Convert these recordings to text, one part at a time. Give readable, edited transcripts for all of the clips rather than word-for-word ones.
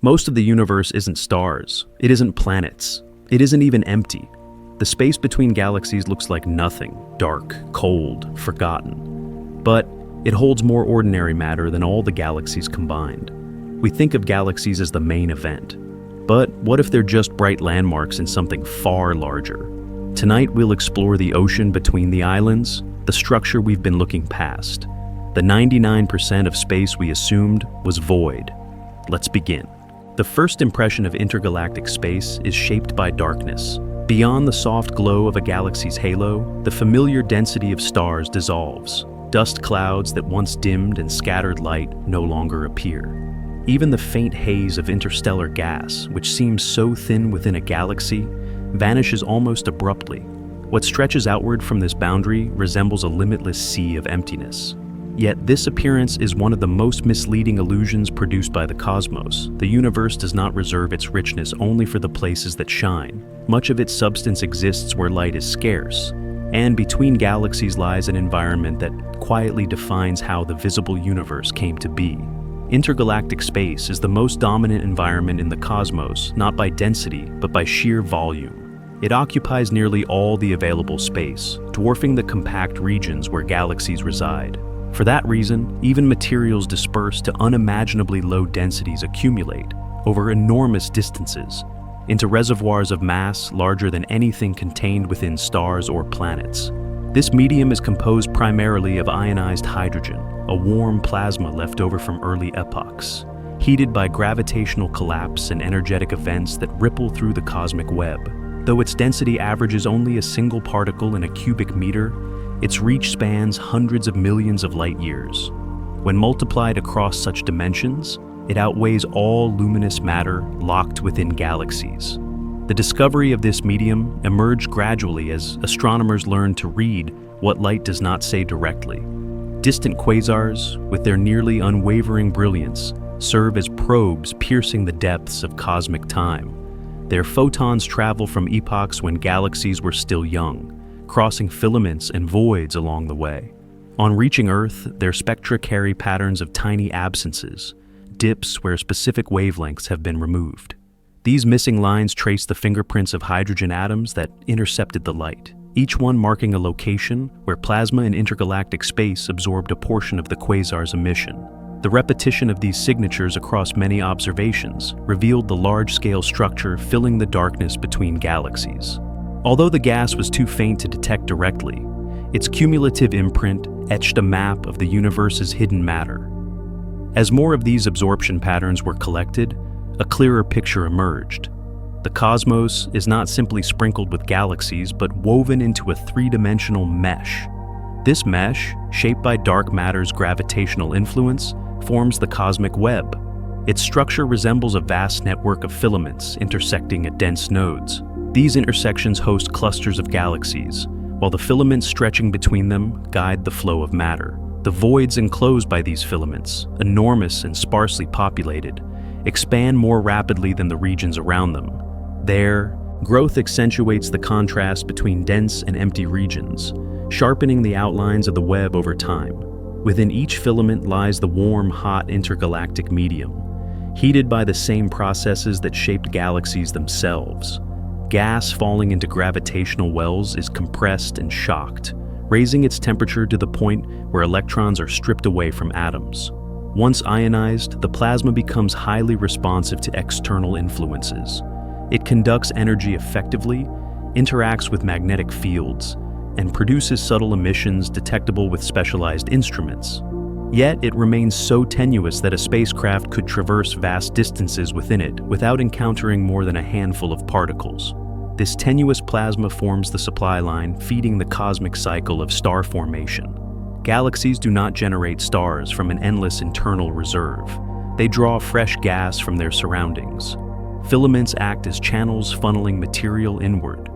Most of the universe isn't stars, it isn't planets, it isn't even empty. The space between galaxies looks like nothing, dark, cold, forgotten. But it holds more ordinary matter than all the galaxies combined. We think of galaxies as the main event. But what if they're just bright landmarks in something far larger? Tonight we'll explore the ocean between the islands, the structure we've been looking past. The 99% of space we assumed was void. Let's begin. The first impression of intergalactic space is shaped by darkness. Beyond the soft glow of a galaxy's halo, the familiar density of stars dissolves. Dust clouds that once dimmed and scattered light no longer appear. Even the faint haze of interstellar gas, which seems so thin within a galaxy, vanishes almost abruptly. What stretches outward from this boundary resembles a limitless sea of emptiness. Yet this appearance is one of the most misleading illusions produced by the cosmos. The universe does not reserve its richness only for the places that shine. Much of its substance exists where light is scarce. And between galaxies lies an environment that quietly defines how the visible universe came to be. Intergalactic space is the most dominant environment in the cosmos, not by density, but by sheer volume. It occupies nearly all the available space, dwarfing the compact regions where galaxies reside. For that reason, even materials dispersed to unimaginably low densities accumulate over enormous distances into reservoirs of mass larger than anything contained within stars or planets. This medium is composed primarily of ionized hydrogen, a warm plasma left over from early epochs, heated by gravitational collapse and energetic events that ripple through the cosmic web. Though its density averages only a single particle in a cubic meter, its reach spans hundreds of millions of light years. When multiplied across such dimensions, it outweighs all luminous matter locked within galaxies. The discovery of this medium emerged gradually as astronomers learned to read what light does not say directly. Distant quasars, with their nearly unwavering brilliance, serve as probes piercing the depths of cosmic time. Their photons travel from epochs when galaxies were still young, crossing filaments and voids along the way. On reaching Earth, their spectra carry patterns of tiny absences, dips where specific wavelengths have been removed. These missing lines trace the fingerprints of hydrogen atoms that intercepted the light, each one marking a location where plasma in intergalactic space absorbed a portion of the quasar's emission. The repetition of these signatures across many observations revealed the large-scale structure filling the darkness between galaxies. Although the gas was too faint to detect directly, its cumulative imprint etched a map of the universe's hidden matter. As more of these absorption patterns were collected, a clearer picture emerged. The cosmos is not simply sprinkled with galaxies, but woven into a three-dimensional mesh. This mesh, shaped by dark matter's gravitational influence, forms the cosmic web. Its structure resembles a vast network of filaments intersecting at dense nodes. These intersections host clusters of galaxies, while the filaments stretching between them guide the flow of matter. The voids enclosed by these filaments, enormous and sparsely populated, expand more rapidly than the regions around them. There, growth accentuates the contrast between dense and empty regions, sharpening the outlines of the web over time. Within each filament lies the warm, hot intergalactic medium, heated by the same processes that shaped galaxies themselves. Gas falling into gravitational wells is compressed and shocked, raising its temperature to the point where electrons are stripped away from atoms. Once ionized, the plasma becomes highly responsive to external influences. It conducts energy effectively, interacts with magnetic fields, and produces subtle emissions detectable with specialized instruments. Yet it remains so tenuous that a spacecraft could traverse vast distances within it without encountering more than a handful of particles. This tenuous plasma forms the supply line feeding the cosmic cycle of star formation. Galaxies do not generate stars from an endless internal reserve. They draw fresh gas from their surroundings. Filaments act as channels funneling material inward.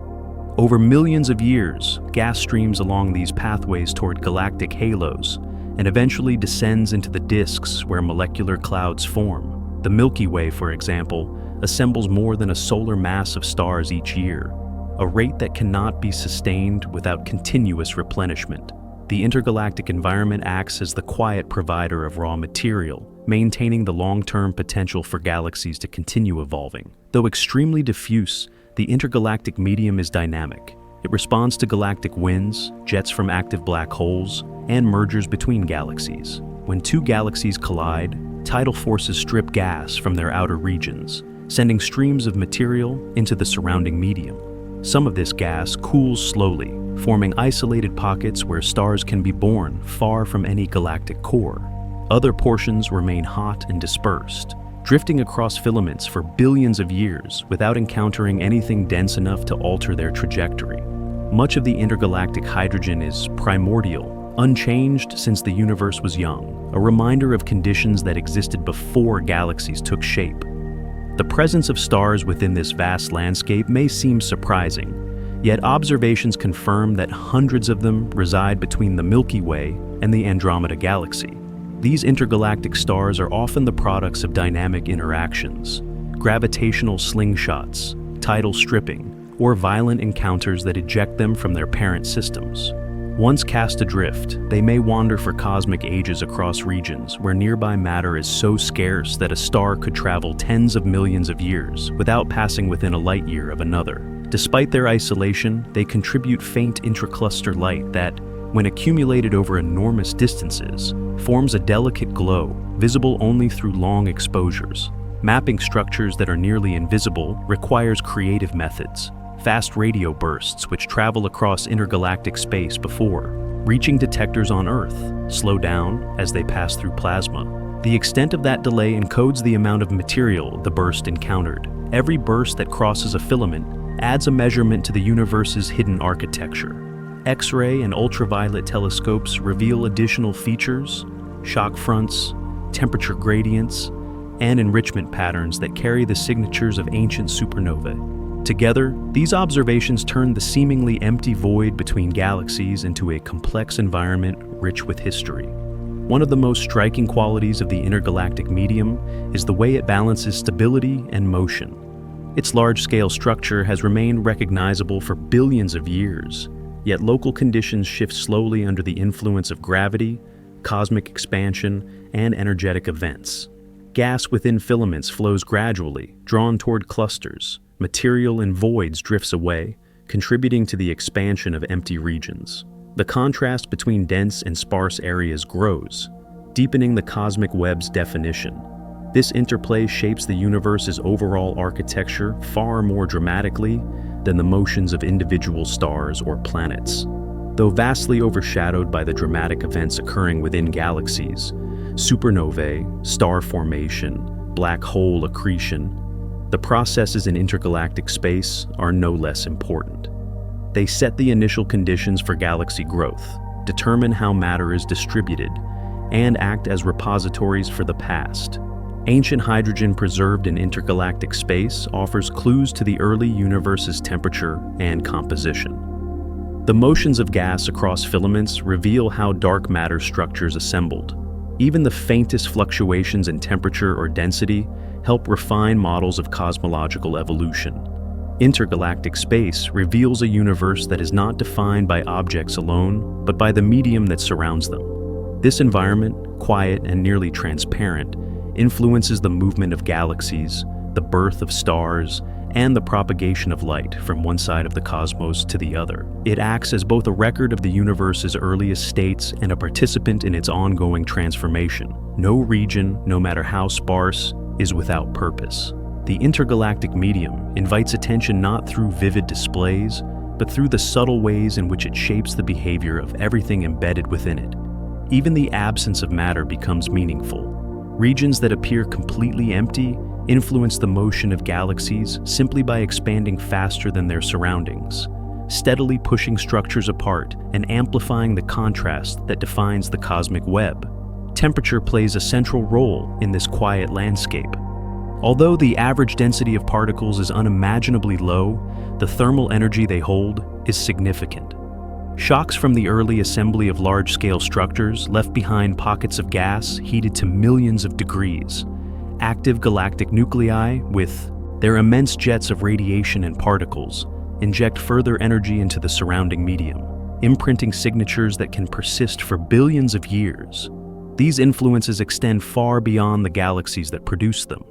Over millions of years, gas streams along these pathways toward galactic halos and eventually descends into the disks where molecular clouds form. The Milky Way, for example, assembles more than a solar mass of stars each year, a rate that cannot be sustained without continuous replenishment. The intergalactic environment acts as the quiet provider of raw material, maintaining the long-term potential for galaxies to continue evolving. Though extremely diffuse, the intergalactic medium is dynamic. It responds to galactic winds, jets from active black holes, and mergers between galaxies. When two galaxies collide, tidal forces strip gas from their outer regions, sending streams of material into the surrounding medium. Some of this gas cools slowly, forming isolated pockets where stars can be born far from any galactic core. Other portions remain hot and dispersed, drifting across filaments for billions of years without encountering anything dense enough to alter their trajectory. Much of the intergalactic hydrogen is primordial, unchanged since the universe was young, a reminder of conditions that existed before galaxies took shape. The presence of stars within this vast landscape may seem surprising, yet observations confirm that hundreds of them reside between the Milky Way and the Andromeda Galaxy. These intergalactic stars are often the products of dynamic interactions, gravitational slingshots, tidal stripping, or violent encounters that eject them from their parent systems. Once cast adrift, they may wander for cosmic ages across regions where nearby matter is so scarce that a star could travel tens of millions of years without passing within a light year of another. Despite their isolation, they contribute faint intracluster light that, when accumulated over enormous distances, forms a delicate glow, visible only through long exposures. Mapping structures that are nearly invisible requires creative methods. Fast radio bursts which travel across intergalactic space before reaching detectors on Earth slow down as they pass through plasma. The extent of that delay encodes the amount of material the burst encountered. Every burst that crosses a filament adds a measurement to the universe's hidden architecture. X-ray and ultraviolet telescopes reveal additional features, shock fronts, temperature gradients, and enrichment patterns that carry the signatures of ancient supernovae. Together, these observations turn the seemingly empty void between galaxies into a complex environment rich with history. One of the most striking qualities of the intergalactic medium is the way it balances stability and motion. Its large-scale structure has remained recognizable for billions of years, yet local conditions shift slowly under the influence of gravity, cosmic expansion, and energetic events. Gas within filaments flows gradually, drawn toward clusters. Material in voids drifts away, contributing to the expansion of empty regions. The contrast between dense and sparse areas grows, deepening the cosmic web's definition. This interplay shapes the universe's overall architecture far more dramatically than the motions of individual stars or planets. Though vastly overshadowed by the dramatic events occurring within galaxies, supernovae, star formation, black hole accretion, the processes in intergalactic space are no less important. They set the initial conditions for galaxy growth, determine how matter is distributed, and act as repositories for the past. Ancient hydrogen preserved in intergalactic space offers clues to the early universe's temperature and composition. The motions of gas across filaments reveal how dark matter structures assembled. Even the faintest fluctuations in temperature or density help refine models of cosmological evolution. Intergalactic space reveals a universe that is not defined by objects alone, but by the medium that surrounds them. This environment, quiet and nearly transparent, influences the movement of galaxies, the birth of stars, and the propagation of light from one side of the cosmos to the other. It acts as both a record of the universe's earliest states and a participant in its ongoing transformation. No region, no matter how sparse, is without purpose. The intergalactic medium invites attention not through vivid displays, but through the subtle ways in which it shapes the behavior of everything embedded within it. Even the absence of matter becomes meaningful. Regions that appear completely empty influence the motion of galaxies simply by expanding faster than their surroundings, steadily pushing structures apart and amplifying the contrast that defines the cosmic web. Temperature plays a central role in this quiet landscape. Although the average density of particles is unimaginably low, the thermal energy they hold is significant. Shocks from the early assembly of large-scale structures left behind pockets of gas heated to millions of degrees. Active galactic nuclei, with their immense jets of radiation and particles, inject further energy into the surrounding medium, imprinting signatures that can persist for billions of years. These influences extend far beyond the galaxies that produce them,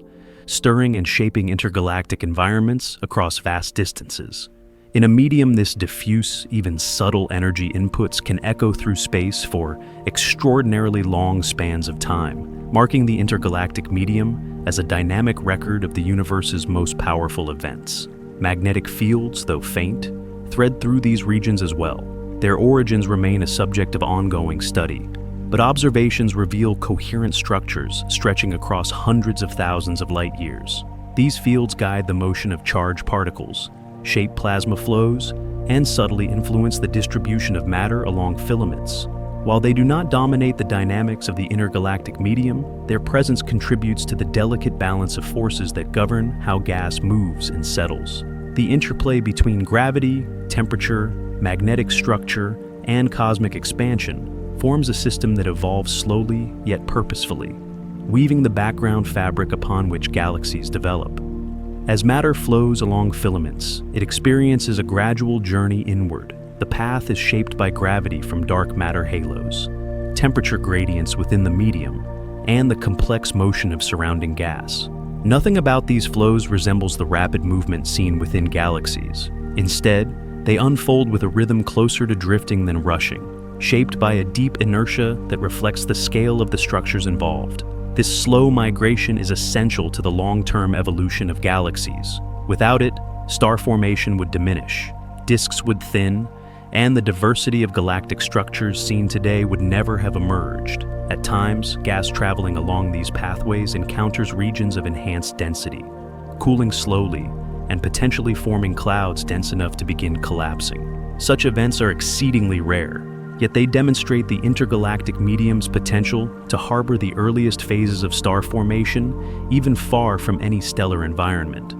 stirring and shaping intergalactic environments across vast distances. In a medium this diffuse, even subtle energy inputs can echo through space for extraordinarily long spans of time, marking the intergalactic medium as a dynamic record of the universe's most powerful events. Magnetic fields, though faint, thread through these regions as well. Their origins remain a subject of ongoing study, but observations reveal coherent structures stretching across hundreds of thousands of light years. These fields guide the motion of charged particles, shape plasma flows, and subtly influence the distribution of matter along filaments. While they do not dominate the dynamics of the intergalactic medium, their presence contributes to the delicate balance of forces that govern how gas moves and settles. The interplay between gravity, temperature, magnetic structure, and cosmic expansion forms a system that evolves slowly yet purposefully, weaving the background fabric upon which galaxies develop. As matter flows along filaments, it experiences a gradual journey inward. The path is shaped by gravity from dark matter halos, temperature gradients within the medium, and the complex motion of surrounding gas. Nothing about these flows resembles the rapid movement seen within galaxies. Instead, they unfold with a rhythm closer to drifting than rushing, shaped by a deep inertia that reflects the scale of the structures involved. This slow migration is essential to the long-term evolution of galaxies. Without it, star formation would diminish, disks would thin, and the diversity of galactic structures seen today would never have emerged. At times, gas traveling along these pathways encounters regions of enhanced density, cooling slowly and potentially forming clouds dense enough to begin collapsing. Such events are exceedingly rare, yet they demonstrate the intergalactic medium's potential to harbor the earliest phases of star formation, even far from any stellar environment.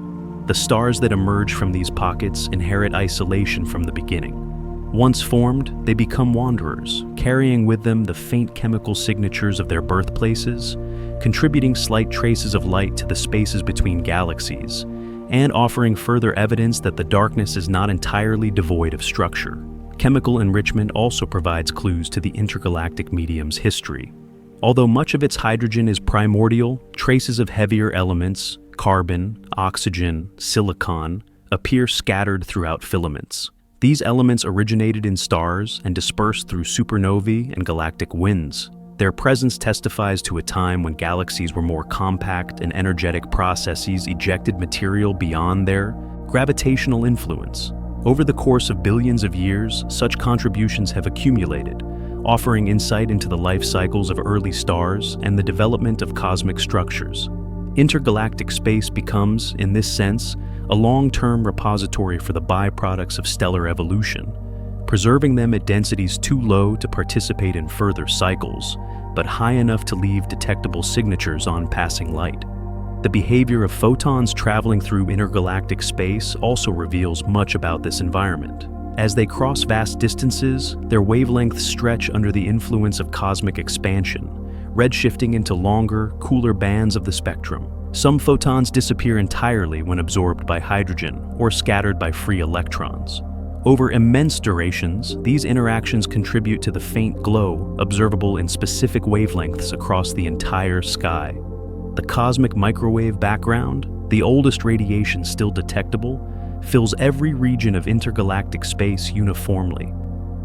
The stars that emerge from these pockets inherit isolation from the beginning. Once formed, they become wanderers, carrying with them the faint chemical signatures of their birthplaces, contributing slight traces of light to the spaces between galaxies, and offering further evidence that the darkness is not entirely devoid of structure. Chemical enrichment also provides clues to the intergalactic medium's history. Although much of its hydrogen is primordial, traces of heavier elements, carbon, oxygen, silicon, appear scattered throughout filaments. These elements originated in stars and dispersed through supernovae and galactic winds. Their presence testifies to a time when galaxies were more compact and energetic processes ejected material beyond their gravitational influence. Over the course of billions of years, such contributions have accumulated, offering insight into the life cycles of early stars and the development of cosmic structures. Intergalactic space becomes, in this sense, a long-term repository for the byproducts of stellar evolution, preserving them at densities too low to participate in further cycles, but high enough to leave detectable signatures on passing light. The behavior of photons traveling through intergalactic space also reveals much about this environment. As they cross vast distances, their wavelengths stretch under the influence of cosmic expansion, redshifting into longer, cooler bands of the spectrum. Some photons disappear entirely when absorbed by hydrogen or scattered by free electrons. Over immense durations, these interactions contribute to the faint glow observable in specific wavelengths across the entire sky. The cosmic microwave background, the oldest radiation still detectable, fills every region of intergalactic space uniformly.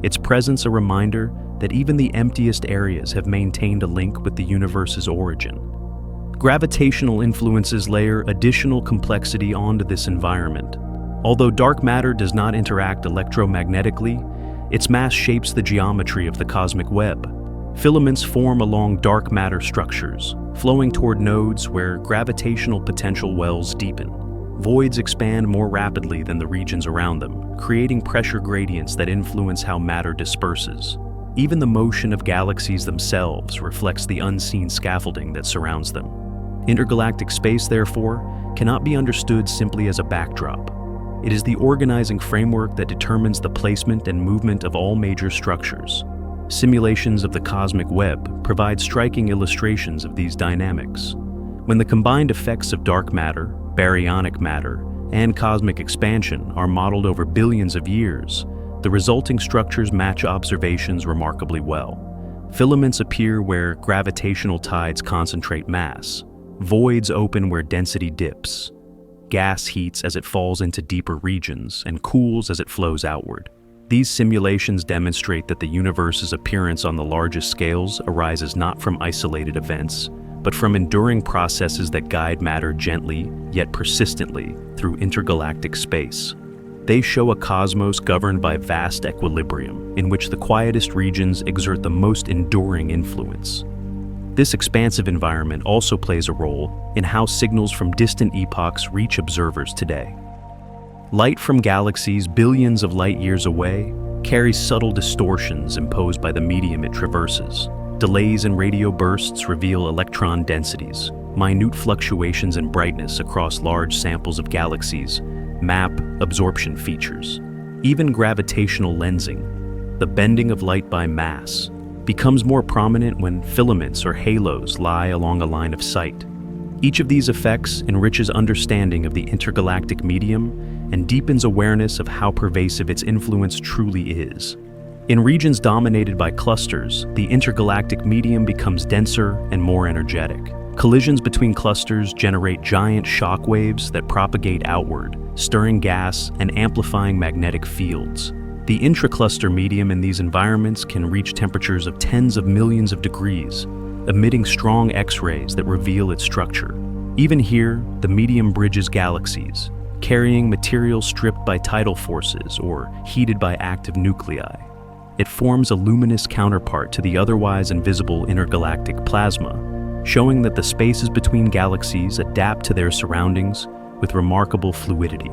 Its presence a reminder that even the emptiest areas have maintained a link with the universe's origin. Gravitational influences layer additional complexity onto this environment. Although dark matter does not interact electromagnetically, its mass shapes the geometry of the cosmic web. Filaments form along dark matter structures, flowing toward nodes where gravitational potential wells deepen. Voids expand more rapidly than the regions around them, creating pressure gradients that influence how matter disperses. Even the motion of galaxies themselves reflects the unseen scaffolding that surrounds them. Intergalactic space, therefore, cannot be understood simply as a backdrop. It is the organizing framework that determines the placement and movement of all major structures. Simulations of the cosmic web provide striking illustrations of these dynamics. When the combined effects of dark matter, baryonic matter, and cosmic expansion are modeled over billions of years, the resulting structures match observations remarkably well. Filaments appear where gravitational tides concentrate mass. Voids open where density dips. Gas heats as it falls into deeper regions and cools as it flows outward. These simulations demonstrate that the universe's appearance on the largest scales arises not from isolated events, but from enduring processes that guide matter gently yet persistently through intergalactic space. They show a cosmos governed by vast equilibrium, in which the quietest regions exert the most enduring influence. This expansive environment also plays a role in how signals from distant epochs reach observers today. Light from galaxies billions of light years away carries subtle distortions imposed by the medium it traverses. Delays in radio bursts reveal electron densities. Minute fluctuations in brightness across large samples of galaxies map absorption features. Even gravitational lensing, the bending of light by mass, becomes more prominent when filaments or halos lie along a line of sight. Each of these effects enriches understanding of the intergalactic medium and deepens awareness of how pervasive its influence truly is. In regions dominated by clusters, the intergalactic medium becomes denser and more energetic. Collisions between clusters generate giant shock waves that propagate outward, stirring gas and amplifying magnetic fields. The intracluster medium in these environments can reach temperatures of tens of millions of degrees, emitting strong X-rays that reveal its structure. Even here, the medium bridges galaxies, carrying material stripped by tidal forces or heated by active nuclei. It forms a luminous counterpart to the otherwise invisible intergalactic plasma, showing that the spaces between galaxies adapt to their surroundings with remarkable fluidity,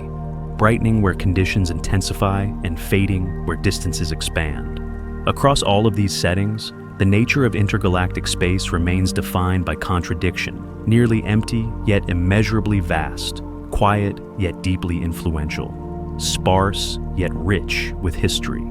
brightening where conditions intensify and fading where distances expand. Across all of these settings, the nature of intergalactic space remains defined by contradiction, nearly empty yet immeasurably vast, quiet yet deeply influential, sparse yet rich with history.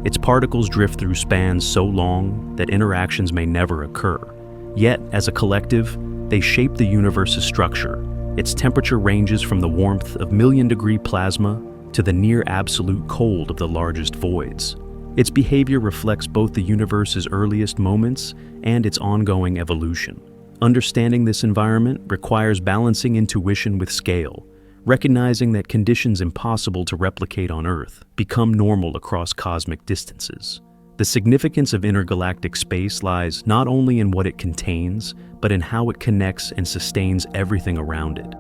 Its particles drift through spans so long that interactions may never occur. Yet, as a collective, they shape the universe's structure. Its temperature ranges from the warmth of million-degree plasma to the near-absolute cold of the largest voids. Its behavior reflects both the universe's earliest moments and its ongoing evolution. Understanding this environment requires balancing intuition with scale, recognizing that conditions impossible to replicate on Earth become normal across cosmic distances. The significance of intergalactic space lies not only in what it contains, but in how it connects and sustains everything around it.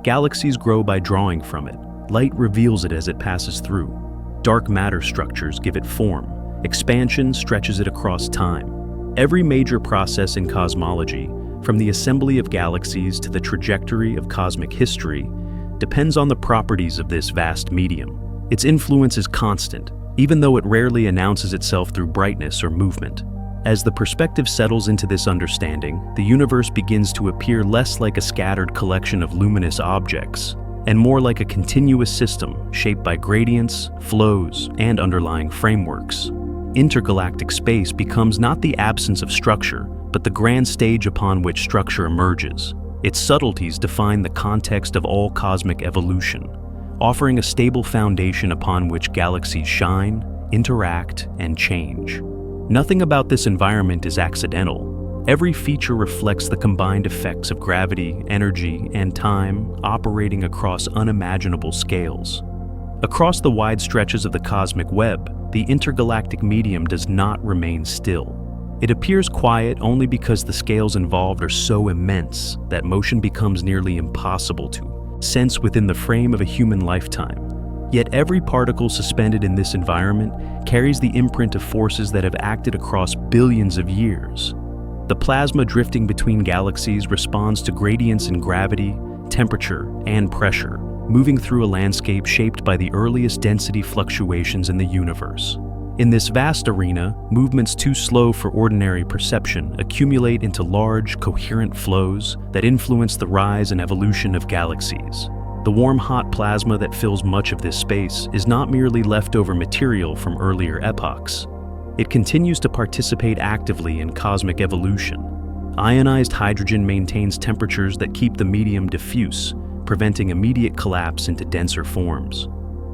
Galaxies grow by drawing from it. Light reveals it as it passes through. Dark matter structures give it form. Expansion stretches it across time. Every major process in cosmology, from the assembly of galaxies to the trajectory of cosmic history, depends on the properties of this vast medium. Its influence is constant, even though it rarely announces itself through brightness or movement. As the perspective settles into this understanding, the universe begins to appear less like a scattered collection of luminous objects, and more like a continuous system shaped by gradients, flows, and underlying frameworks. Intergalactic space becomes not the absence of structure, but the grand stage upon which structure emerges. Its subtleties define the context of all cosmic evolution, offering a stable foundation upon which galaxies shine, interact, and change. Nothing about this environment is accidental. Every feature reflects the combined effects of gravity, energy, and time operating across unimaginable scales. Across the wide stretches of the cosmic web, the intergalactic medium does not remain still. It appears quiet only because the scales involved are so immense that motion becomes nearly impossible to sense within the frame of a human lifetime. Yet every particle suspended in this environment carries the imprint of forces that have acted across billions of years. The plasma drifting between galaxies responds to gradients in gravity, temperature, and pressure, moving through a landscape shaped by the earliest density fluctuations in the universe. In this vast arena, movements too slow for ordinary perception accumulate into large, coherent flows that influence the rise and evolution of galaxies. The warm, hot plasma that fills much of this space is not merely leftover material from earlier epochs. It continues to participate actively in cosmic evolution. Ionized hydrogen maintains temperatures that keep the medium diffuse, preventing immediate collapse into denser forms.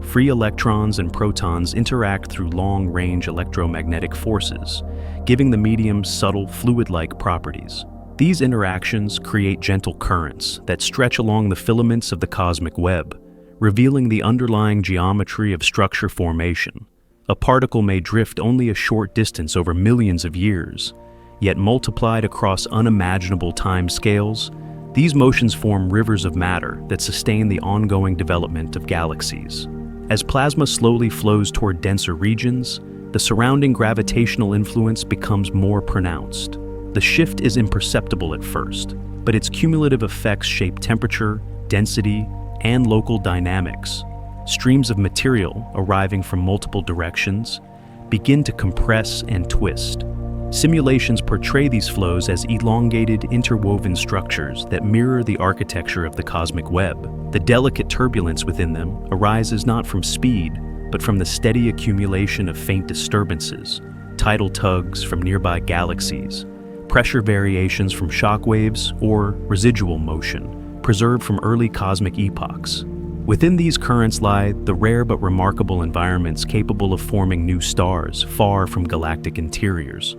free electrons and protons interact through long-range electromagnetic forces, giving the medium subtle fluid-like properties. These interactions create gentle currents that stretch along the filaments of the cosmic web, revealing the underlying geometry of structure formation. A particle may drift only a short distance over millions of years, yet multiplied across unimaginable time scales, these motions form rivers of matter that sustain the ongoing development of galaxies. As plasma slowly flows toward denser regions, the surrounding gravitational influence becomes more pronounced. The shift is imperceptible at first, but its cumulative effects shape temperature, density, and local dynamics. Streams of material arriving from multiple directions begin to compress and twist. Simulations portray these flows as elongated, interwoven structures that mirror the architecture of the cosmic web. The delicate turbulence within them arises not from speed, but from the steady accumulation of faint disturbances, tidal tugs from nearby galaxies, pressure variations from shock waves, or residual motion, preserved from early cosmic epochs. Within these currents lie the rare but remarkable environments capable of forming new stars far from galactic interiors.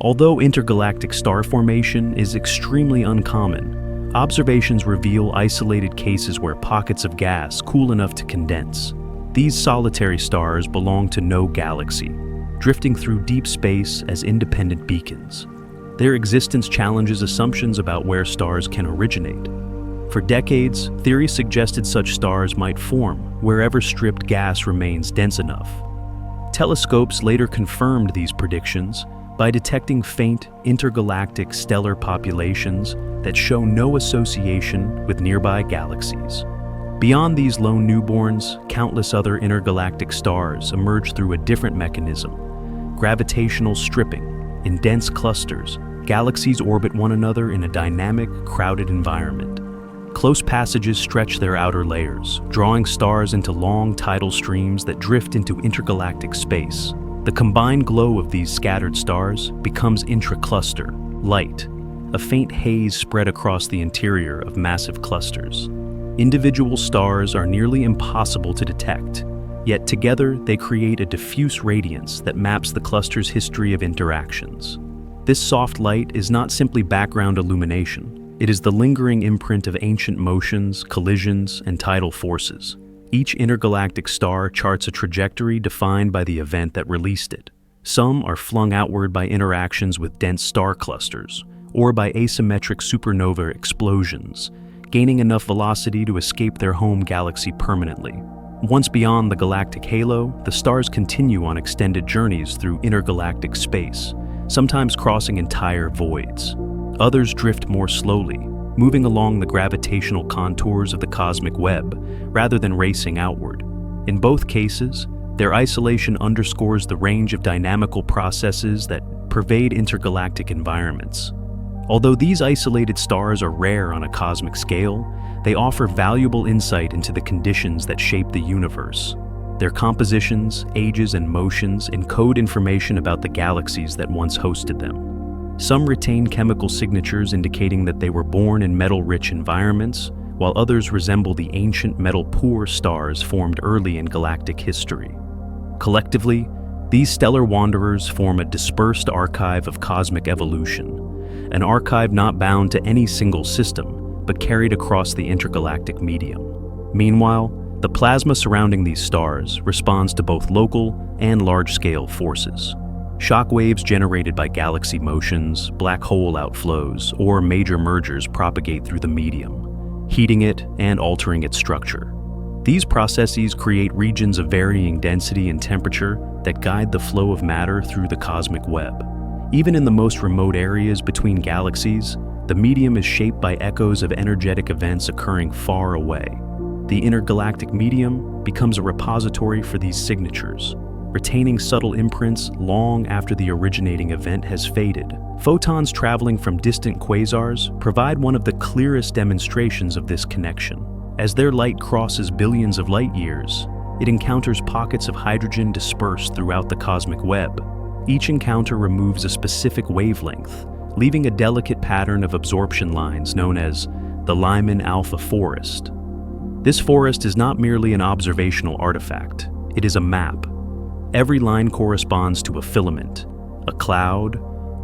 Although intergalactic star formation is extremely uncommon, observations reveal isolated cases where pockets of gas cool enough to condense. These solitary stars belong to no galaxy, drifting through deep space as independent beacons. Their existence challenges assumptions about where stars can originate. For decades, theory suggested such stars might form wherever stripped gas remains dense enough. Telescopes later confirmed these predictions by detecting faint intergalactic stellar populations that show no association with nearby galaxies. Beyond these lone newborns, countless other intergalactic stars emerge through a different mechanism: gravitational stripping. In dense clusters, galaxies orbit one another in a dynamic, crowded environment. Close passages stretch their outer layers, drawing stars into long tidal streams that drift into intergalactic space. The combined glow of these scattered stars becomes intracluster light, a faint haze spread across the interior of massive clusters. Individual stars are nearly impossible to detect, yet together they create a diffuse radiance that maps the cluster's history of interactions. This soft light is not simply background illumination. It is the lingering imprint of ancient motions, collisions, and tidal forces. Each intergalactic star charts a trajectory defined by the event that released it. Some are flung outward by interactions with dense star clusters, or by asymmetric supernova explosions, gaining enough velocity to escape their home galaxy permanently. Once beyond the galactic halo, the stars continue on extended journeys through intergalactic space, sometimes crossing entire voids. Others drift more slowly, moving along the gravitational contours of the cosmic web rather than racing outward. In both cases, their isolation underscores the range of dynamical processes that pervade intergalactic environments. Although these isolated stars are rare on a cosmic scale, they offer valuable insight into the conditions that shape the universe. Their compositions, ages, and motions encode information about the galaxies that once hosted them. Some retain chemical signatures indicating that they were born in metal-rich environments, while others resemble the ancient metal-poor stars formed early in galactic history. Collectively, these stellar wanderers form a dispersed archive of cosmic evolution, an archive not bound to any single system, but carried across the intergalactic medium. Meanwhile, the plasma surrounding these stars responds to both local and large-scale forces. Shock waves generated by galaxy motions, black hole outflows, or major mergers propagate through the medium, heating it and altering its structure. These processes create regions of varying density and temperature that guide the flow of matter through the cosmic web. Even in the most remote areas between galaxies, the medium is shaped by echoes of energetic events occurring far away. The intergalactic medium becomes a repository for these signatures, retaining subtle imprints long after the originating event has faded. Photons traveling from distant quasars provide one of the clearest demonstrations of this connection. As their light crosses billions of light years, it encounters pockets of hydrogen dispersed throughout the cosmic web. Each encounter removes a specific wavelength, leaving a delicate pattern of absorption lines known as the Lyman alpha forest. This forest is not merely an observational artifact, it is a map. Every line corresponds to a filament, a cloud,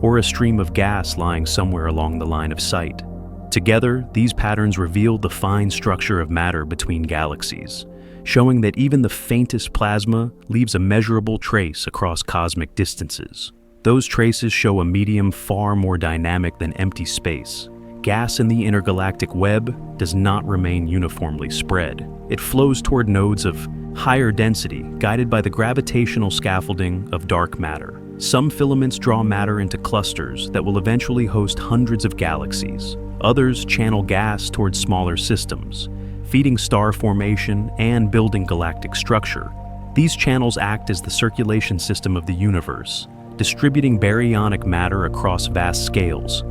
or a stream of gas lying somewhere along the line of sight. Together, these patterns reveal the fine structure of matter between galaxies, showing that even the faintest plasma leaves a measurable trace across cosmic distances. Those traces show a medium far more dynamic than empty space. Gas in the intergalactic web does not remain uniformly spread. It flows toward nodes of higher density, guided by the gravitational scaffolding of dark matter. Some filaments draw matter into clusters that will eventually host hundreds of galaxies. Others channel gas towards smaller systems, feeding star formation and building galactic structure. These channels act as the circulation system of the universe, distributing baryonic matter across vast scales.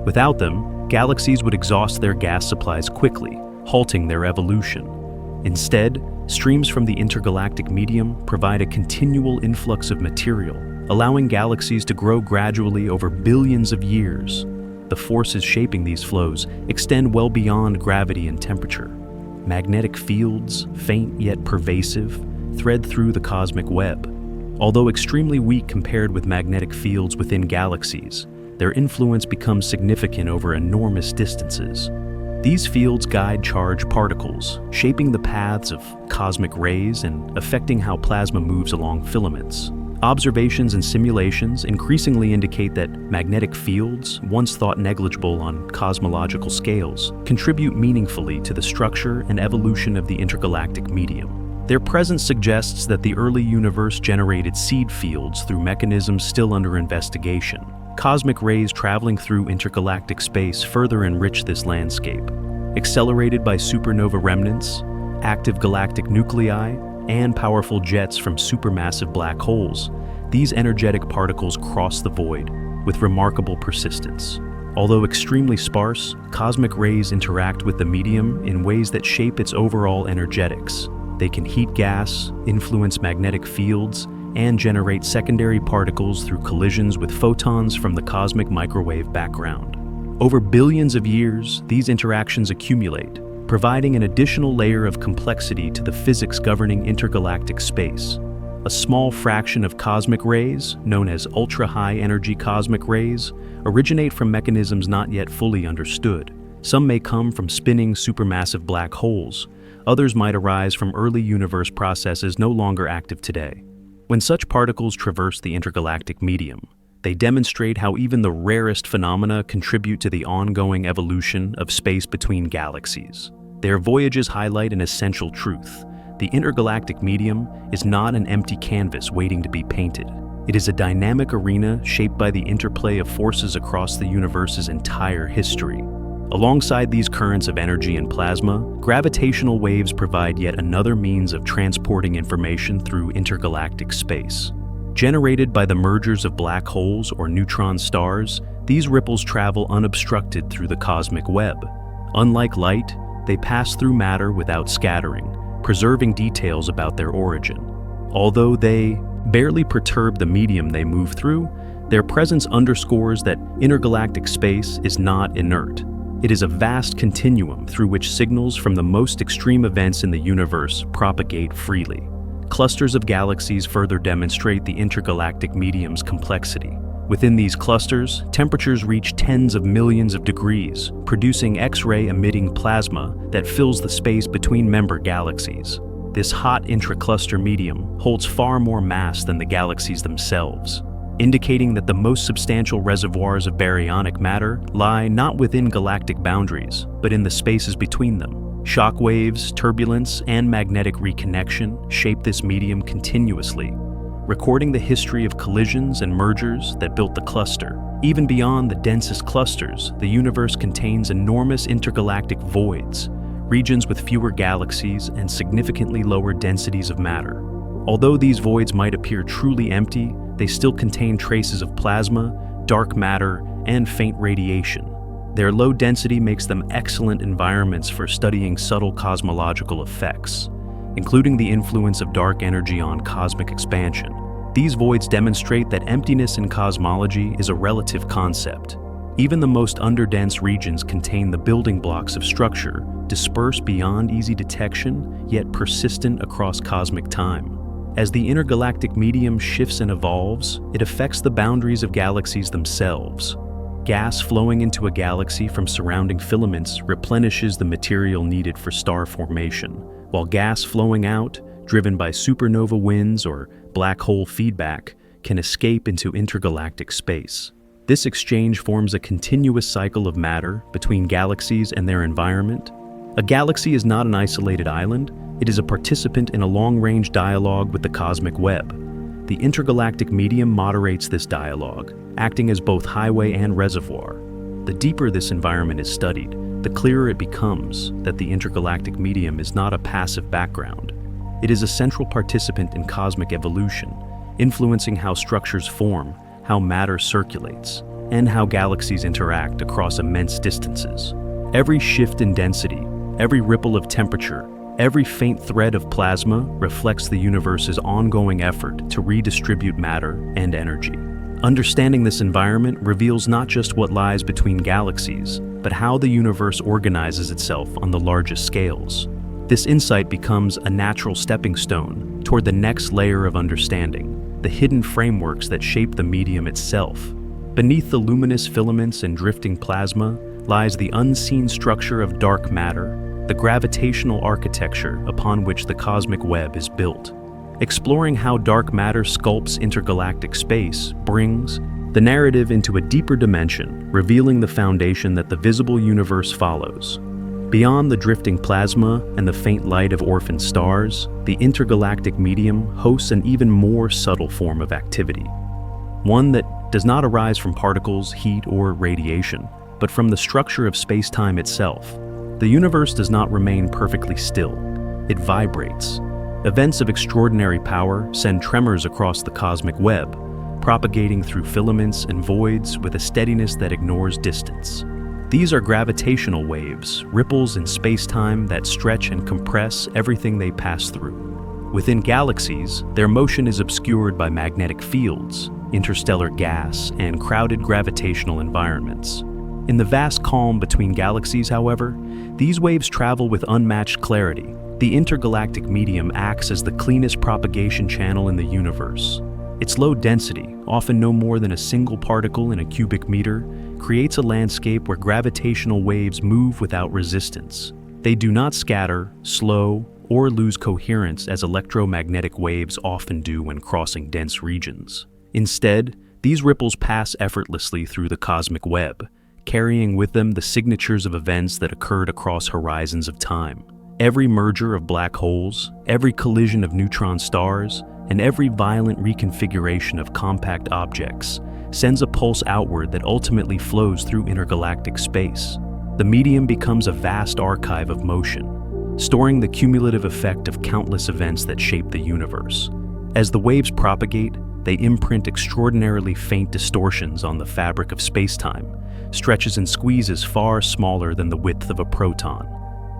Without them, galaxies would exhaust their gas supplies quickly, halting their evolution. Instead, streams from the intergalactic medium provide a continual influx of material, allowing galaxies to grow gradually over billions of years. The forces shaping these flows extend well beyond gravity and temperature. Magnetic fields, faint yet pervasive, thread through the cosmic web. Although extremely weak compared with magnetic fields within galaxies, their influence becomes significant over enormous distances. These fields guide charged particles, shaping the paths of cosmic rays and affecting how plasma moves along filaments. Observations and simulations increasingly indicate that magnetic fields, once thought negligible on cosmological scales, contribute meaningfully to the structure and evolution of the intergalactic medium. Their presence suggests that the early universe generated seed fields through mechanisms still under investigation. Cosmic rays traveling through intergalactic space further enrich this landscape. Accelerated by supernova remnants, active galactic nuclei, and powerful jets from supermassive black holes, these energetic particles cross the void with remarkable persistence. Although extremely sparse, cosmic rays interact with the medium in ways that shape its overall energetics. They can heat gas, influence magnetic fields, and generate secondary particles through collisions with photons from the cosmic microwave background. Over billions of years, these interactions accumulate, providing an additional layer of complexity to the physics governing intergalactic space. A small fraction of cosmic rays, known as ultra-high energy cosmic rays, originate from mechanisms not yet fully understood. Some may come from spinning supermassive black holes. Others might arise from early universe processes no longer active today. When such particles traverse the intergalactic medium, they demonstrate how even the rarest phenomena contribute to the ongoing evolution of space between galaxies. Their voyages highlight an essential truth. The intergalactic medium is not an empty canvas waiting to be painted. It is a dynamic arena shaped by the interplay of forces across the universe's entire history. Alongside these currents of energy and plasma, gravitational waves provide yet another means of transporting information through intergalactic space. Generated by the mergers of black holes or neutron stars, these ripples travel unobstructed through the cosmic web. Unlike light, they pass through matter without scattering, preserving details about their origin. Although they barely perturb the medium they move through, their presence underscores that intergalactic space is not inert. It is a vast continuum through which signals from the most extreme events in the universe propagate freely. Clusters of galaxies further demonstrate the intergalactic medium's complexity. Within these clusters, temperatures reach tens of millions of degrees, producing X-ray emitting plasma that fills the space between member galaxies. This hot intracluster medium holds far more mass than the galaxies themselves, indicating that the most substantial reservoirs of baryonic matter lie not within galactic boundaries, but in the spaces between them. Shock waves, turbulence, and magnetic reconnection shape this medium continuously, recording the history of collisions and mergers that built the cluster. Even beyond the densest clusters, the universe contains enormous intergalactic voids, regions with fewer galaxies and significantly lower densities of matter. Although these voids might appear truly empty, they still contain traces of plasma, dark matter, and faint radiation. Their low density makes them excellent environments for studying subtle cosmological effects, including the influence of dark energy on cosmic expansion. These voids demonstrate that emptiness in cosmology is a relative concept. Even the most underdense regions contain the building blocks of structure, dispersed beyond easy detection, yet persistent across cosmic time. As the intergalactic medium shifts and evolves, it affects the boundaries of galaxies themselves. Gas flowing into a galaxy from surrounding filaments replenishes the material needed for star formation, while gas flowing out, driven by supernova winds or black hole feedback, can escape into intergalactic space. This exchange forms a continuous cycle of matter between galaxies and their environment. A galaxy is not an isolated island, it is a participant in a long-range dialogue with the cosmic web. The intergalactic medium moderates this dialogue, acting as both highway and reservoir. The deeper this environment is studied, the clearer it becomes that the intergalactic medium is not a passive background. It is a central participant in cosmic evolution, influencing how structures form, how matter circulates, and how galaxies interact across immense distances. Every shift in density, every ripple of temperature, every faint thread of plasma reflects the universe's ongoing effort to redistribute matter and energy. Understanding this environment reveals not just what lies between galaxies, but how the universe organizes itself on the largest scales. This insight becomes a natural stepping stone toward the next layer of understanding, the hidden frameworks that shape the medium itself. Beneath the luminous filaments and drifting plasma lies the unseen structure of dark matter, the gravitational architecture upon which the cosmic web is built. Exploring how dark matter sculpts intergalactic space brings the narrative into a deeper dimension, revealing the foundation that the visible universe follows. Beyond the drifting plasma and the faint light of orphan stars, the intergalactic medium hosts an even more subtle form of activity. One that does not arise from particles, heat, or radiation, but from the structure of space-time itself. The universe does not remain perfectly still. It vibrates. Events of extraordinary power send tremors across the cosmic web, propagating through filaments and voids with a steadiness that ignores distance. These are gravitational waves, ripples in space-time that stretch and compress everything they pass through. Within galaxies, their motion is obscured by magnetic fields, interstellar gas, and crowded gravitational environments. In the vast calm between galaxies, however, these waves travel with unmatched clarity. The intergalactic medium acts as the cleanest propagation channel in the universe. Its low density, often no more than a single particle in a cubic meter, creates a landscape where gravitational waves move without resistance. They do not scatter, slow, or lose coherence as electromagnetic waves often do when crossing dense regions. Instead, these ripples pass effortlessly through the cosmic web, carrying with them the signatures of events that occurred across horizons of time. Every merger of black holes, every collision of neutron stars, and every violent reconfiguration of compact objects sends a pulse outward that ultimately flows through intergalactic space. The medium becomes a vast archive of motion, storing the cumulative effect of countless events that shape the universe. As the waves propagate, they imprint extraordinarily faint distortions on the fabric of space-time, stretches and squeezes far smaller than the width of a proton.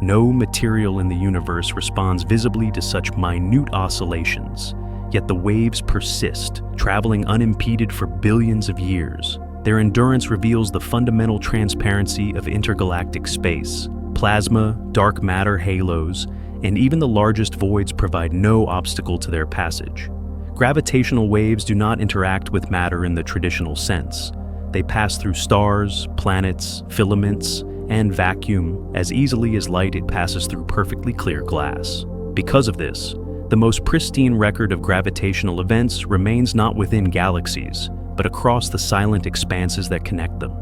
No material in the universe responds visibly to such minute oscillations, yet the waves persist, traveling unimpeded for billions of years. Their endurance reveals the fundamental transparency of intergalactic space. Plasma, dark matter halos, and even the largest voids provide no obstacle to their passage. Gravitational waves do not interact with matter in the traditional sense. They pass through stars, planets, filaments, and vacuum as easily as light it passes through perfectly clear glass. Because of this, the most pristine record of gravitational events remains not within galaxies, but across the silent expanses that connect them.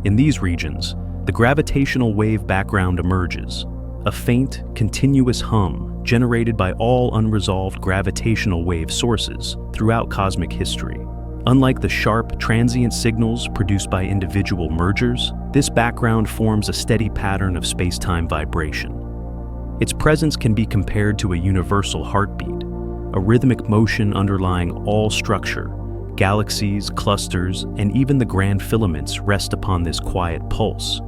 In these regions, the gravitational wave background emerges, a faint, continuous hum generated by all unresolved gravitational wave sources throughout cosmic history. Unlike the sharp, transient signals produced by individual mergers, this background forms a steady pattern of space-time vibration. Its presence can be compared to a universal heartbeat, a rhythmic motion underlying all structure. Galaxies, clusters, and even the grand filaments rest upon this quiet pulse.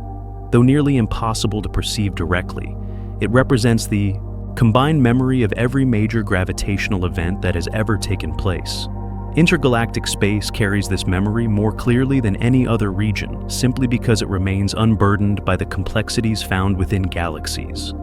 Though nearly impossible to perceive directly, it represents the combined memory of every major gravitational event that has ever taken place. Intergalactic space carries this memory more clearly than any other region, simply because it remains unburdened by the complexities found within galaxies.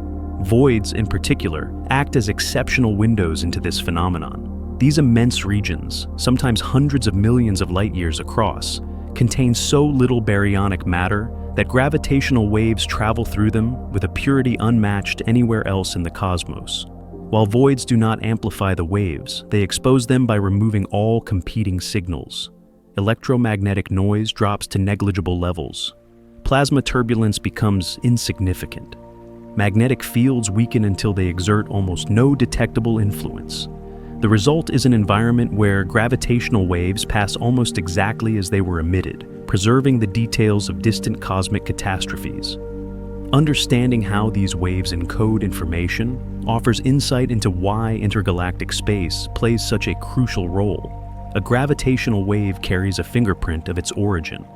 Voids, in particular, act as exceptional windows into this phenomenon. These immense regions, sometimes hundreds of millions of light-years across, contain so little baryonic matter that gravitational waves travel through them with a purity unmatched anywhere else in the cosmos. While voids do not amplify the waves, they expose them by removing all competing signals. Electromagnetic noise drops to negligible levels. Plasma turbulence becomes insignificant. Magnetic fields weaken until they exert almost no detectable influence. The result is an environment where gravitational waves pass almost exactly as they were emitted, preserving the details of distant cosmic catastrophes. Understanding how these waves encode information offers insight into why intergalactic space plays such a crucial role. A gravitational wave carries a fingerprint of its origin.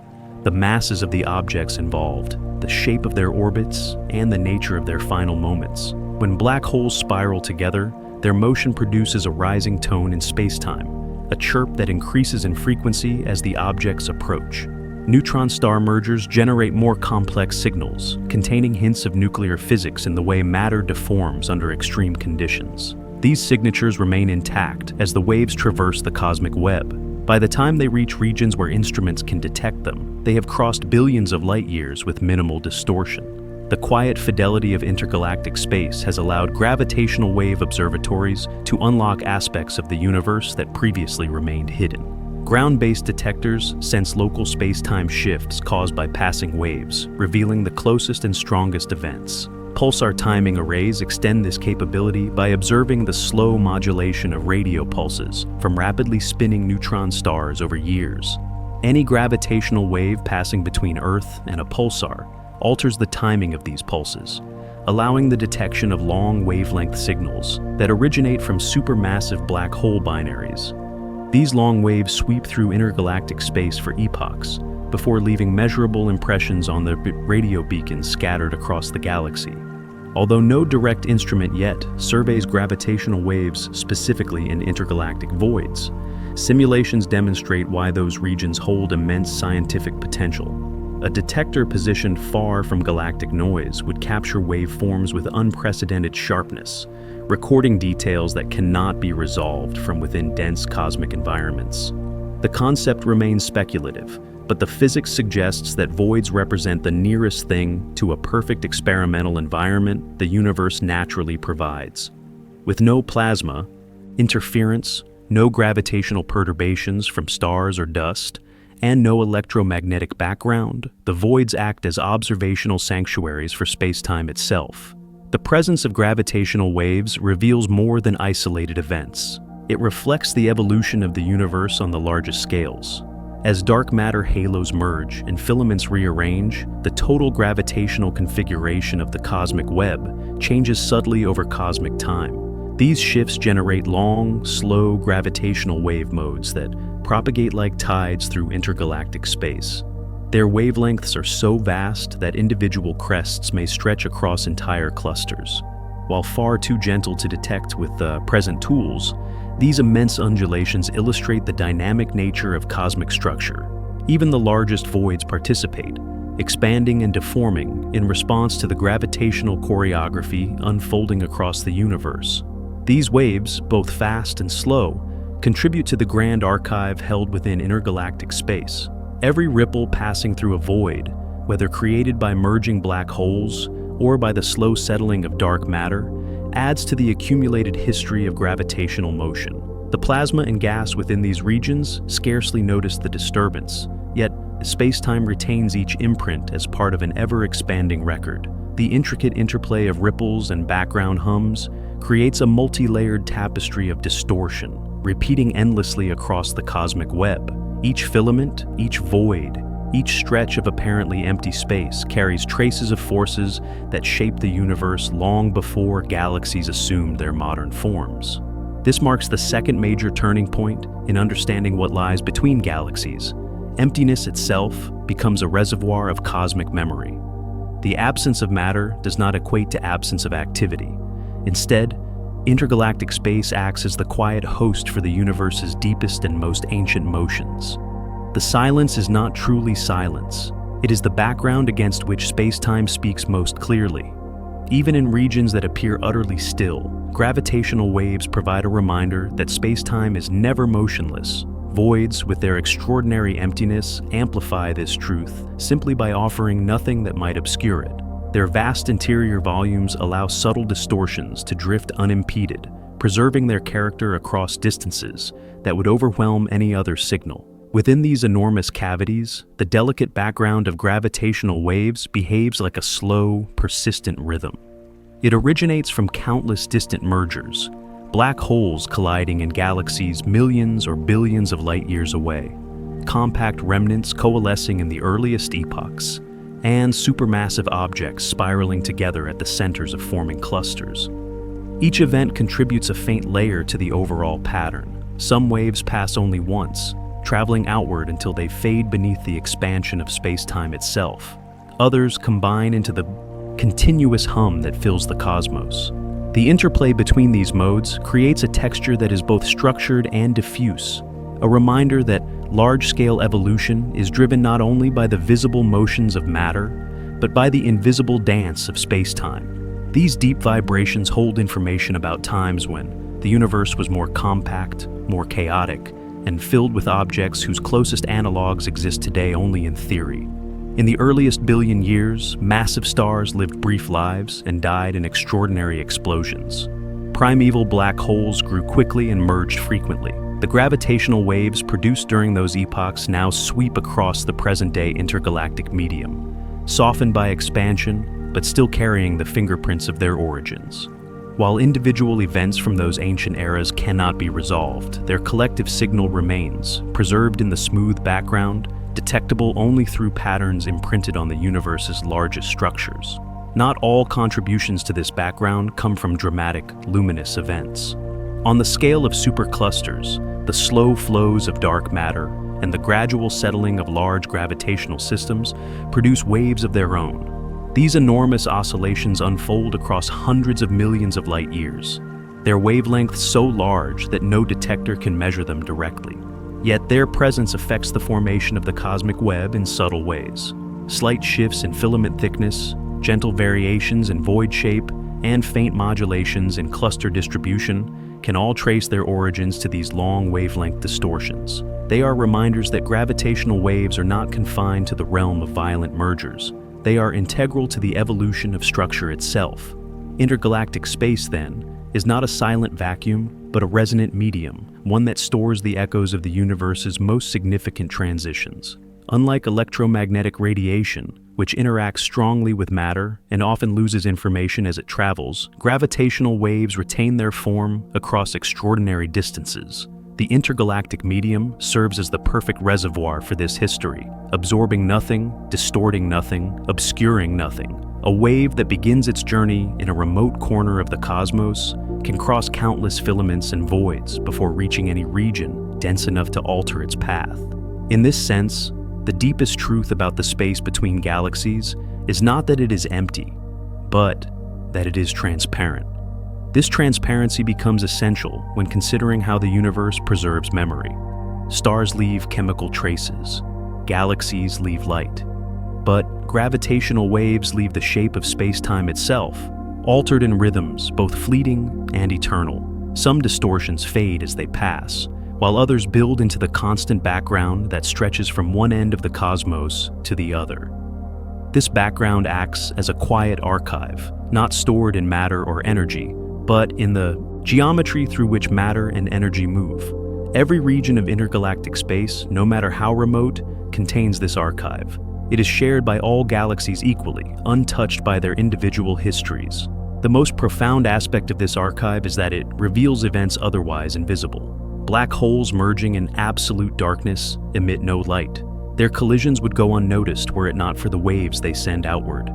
The masses of the objects involved, the shape of their orbits, and the nature of their final moments. When black holes spiral together, their motion produces a rising tone in space-time, a chirp that increases in frequency as the objects approach. Neutron star mergers generate more complex signals, containing hints of nuclear physics in the way matter deforms under extreme conditions. These signatures remain intact as the waves traverse the cosmic web. By the time they reach regions where instruments can detect them, they have crossed billions of light-years with minimal distortion. The quiet fidelity of intergalactic space has allowed gravitational wave observatories to unlock aspects of the universe that previously remained hidden. Ground-based detectors sense local space-time shifts caused by passing waves, revealing the closest and strongest events. Pulsar timing arrays extend this capability by observing the slow modulation of radio pulses from rapidly spinning neutron stars over years. Any gravitational wave passing between Earth and a pulsar alters the timing of these pulses, allowing the detection of long wavelength signals that originate from supermassive black hole binaries. These long waves sweep through intergalactic space for epochs, before leaving measurable impressions on the radio beacons scattered across the galaxy. Although no direct instrument yet surveys gravitational waves specifically in intergalactic voids, simulations demonstrate why those regions hold immense scientific potential. A detector positioned far from galactic noise would capture waveforms with unprecedented sharpness, recording details that cannot be resolved from within dense cosmic environments. The concept remains speculative, but the physics suggests that voids represent the nearest thing to a perfect experimental environment the universe naturally provides. With no plasma, interference, no gravitational perturbations from stars or dust, and no electromagnetic background, the voids act as observational sanctuaries for space-time itself. The presence of gravitational waves reveals more than isolated events. It reflects the evolution of the universe on the largest scales. As dark matter halos merge and filaments rearrange, the total gravitational configuration of the cosmic web changes subtly over cosmic time. These shifts generate long, slow gravitational wave modes that propagate like tides through intergalactic space. Their wavelengths are so vast that individual crests may stretch across entire clusters. While far too gentle to detect with the present tools, these immense undulations illustrate the dynamic nature of cosmic structure. Even the largest voids participate, expanding and deforming in response to the gravitational choreography unfolding across the universe. These waves, both fast and slow, contribute to the grand archive held within intergalactic space. Every ripple passing through a void, whether created by merging black holes or by the slow settling of dark matter, adds to the accumulated history of gravitational motion. The plasma and gas within these regions scarcely notice the disturbance, yet space-time retains each imprint as part of an ever-expanding record. The intricate interplay of ripples and background hums creates a multi-layered tapestry of distortion, repeating endlessly across the cosmic web. Each filament, each void, each stretch of apparently empty space carries traces of forces that shaped the universe long before galaxies assumed their modern forms. This marks the second major turning point in understanding what lies between galaxies. Emptiness itself becomes a reservoir of cosmic memory. The absence of matter does not equate to absence of activity. Instead, Intergalactic space acts as the quiet host for the universe's deepest and most ancient motions. The silence is not truly silence. It is the background against which space-time speaks most clearly. Even in regions that appear utterly still, gravitational waves provide a reminder that space-time is never motionless. Voids, with their extraordinary emptiness, amplify this truth simply by offering nothing that might obscure it. Their vast interior volumes allow subtle distortions to drift unimpeded, preserving their character across distances that would overwhelm any other signal. Within these enormous cavities, the delicate background of gravitational waves behaves like a slow, persistent rhythm. It originates from countless distant mergers, black holes colliding in galaxies millions or billions of light years away, compact remnants coalescing in the earliest epochs, and supermassive objects spiraling together at the centers of forming clusters. Each event contributes a faint layer to the overall pattern. Some waves pass only once, traveling outward until they fade beneath the expansion of space-time itself. Others combine into the continuous hum that fills the cosmos. The interplay between these modes creates a texture that is both structured and diffuse, a reminder that large-scale evolution is driven not only by the visible motions of matter, but by the invisible dance of space-time. These deep vibrations hold information about times when the universe was more compact, more chaotic, and filled with objects whose closest analogs exist today only in theory. In the earliest billion years, massive stars lived brief lives and died in extraordinary explosions. Primeval black holes grew quickly and merged frequently. The gravitational waves produced during those epochs now sweep across the present-day intergalactic medium, softened by expansion, but still carrying the fingerprints of their origins. While individual events from those ancient eras cannot be resolved, their collective signal remains, preserved in the smooth background, detectable only through patterns imprinted on the universe's largest structures. Not all contributions to this background come from dramatic, luminous events. On the scale of superclusters, the slow flows of dark matter and the gradual settling of large gravitational systems produce waves of their own. These enormous oscillations unfold across hundreds of millions of light years, their wavelengths so large that no detector can measure them directly. Yet their presence affects the formation of the cosmic web in subtle ways. Slight shifts in filament thickness, gentle variations in void shape, and faint modulations in cluster distribution can all trace their origins to these long wavelength distortions. They are reminders that gravitational waves are not confined to the realm of violent mergers. They are integral to the evolution of structure itself. Intergalactic space, then, is not a silent vacuum, but a resonant medium, one that stores the echoes of the universe's most significant transitions. Unlike electromagnetic radiation, which interacts strongly with matter and often loses information as it travels, gravitational waves retain their form across extraordinary distances. The intergalactic medium serves as the perfect reservoir for this history, absorbing nothing, distorting nothing, obscuring nothing. A wave that begins its journey in a remote corner of the cosmos can cross countless filaments and voids before reaching any region dense enough to alter its path. In this sense, the deepest truth about the space between galaxies is not that it is empty, but that it is transparent. This transparency becomes essential when considering how the universe preserves memory. Stars leave chemical traces, galaxies leave light, but gravitational waves leave the shape of space-time itself, altered in rhythms both fleeting and eternal. Some distortions fade as they pass, while others build into the constant background that stretches from one end of the cosmos to the other. This background acts as a quiet archive, not stored in matter or energy, but in the geometry through which matter and energy move. Every region of intergalactic space, no matter how remote, contains this archive. It is shared by all galaxies equally, untouched by their individual histories. The most profound aspect of this archive is that it reveals events otherwise invisible. Black holes merging in absolute darkness emit no light. Their collisions would go unnoticed were it not for the waves they send outward.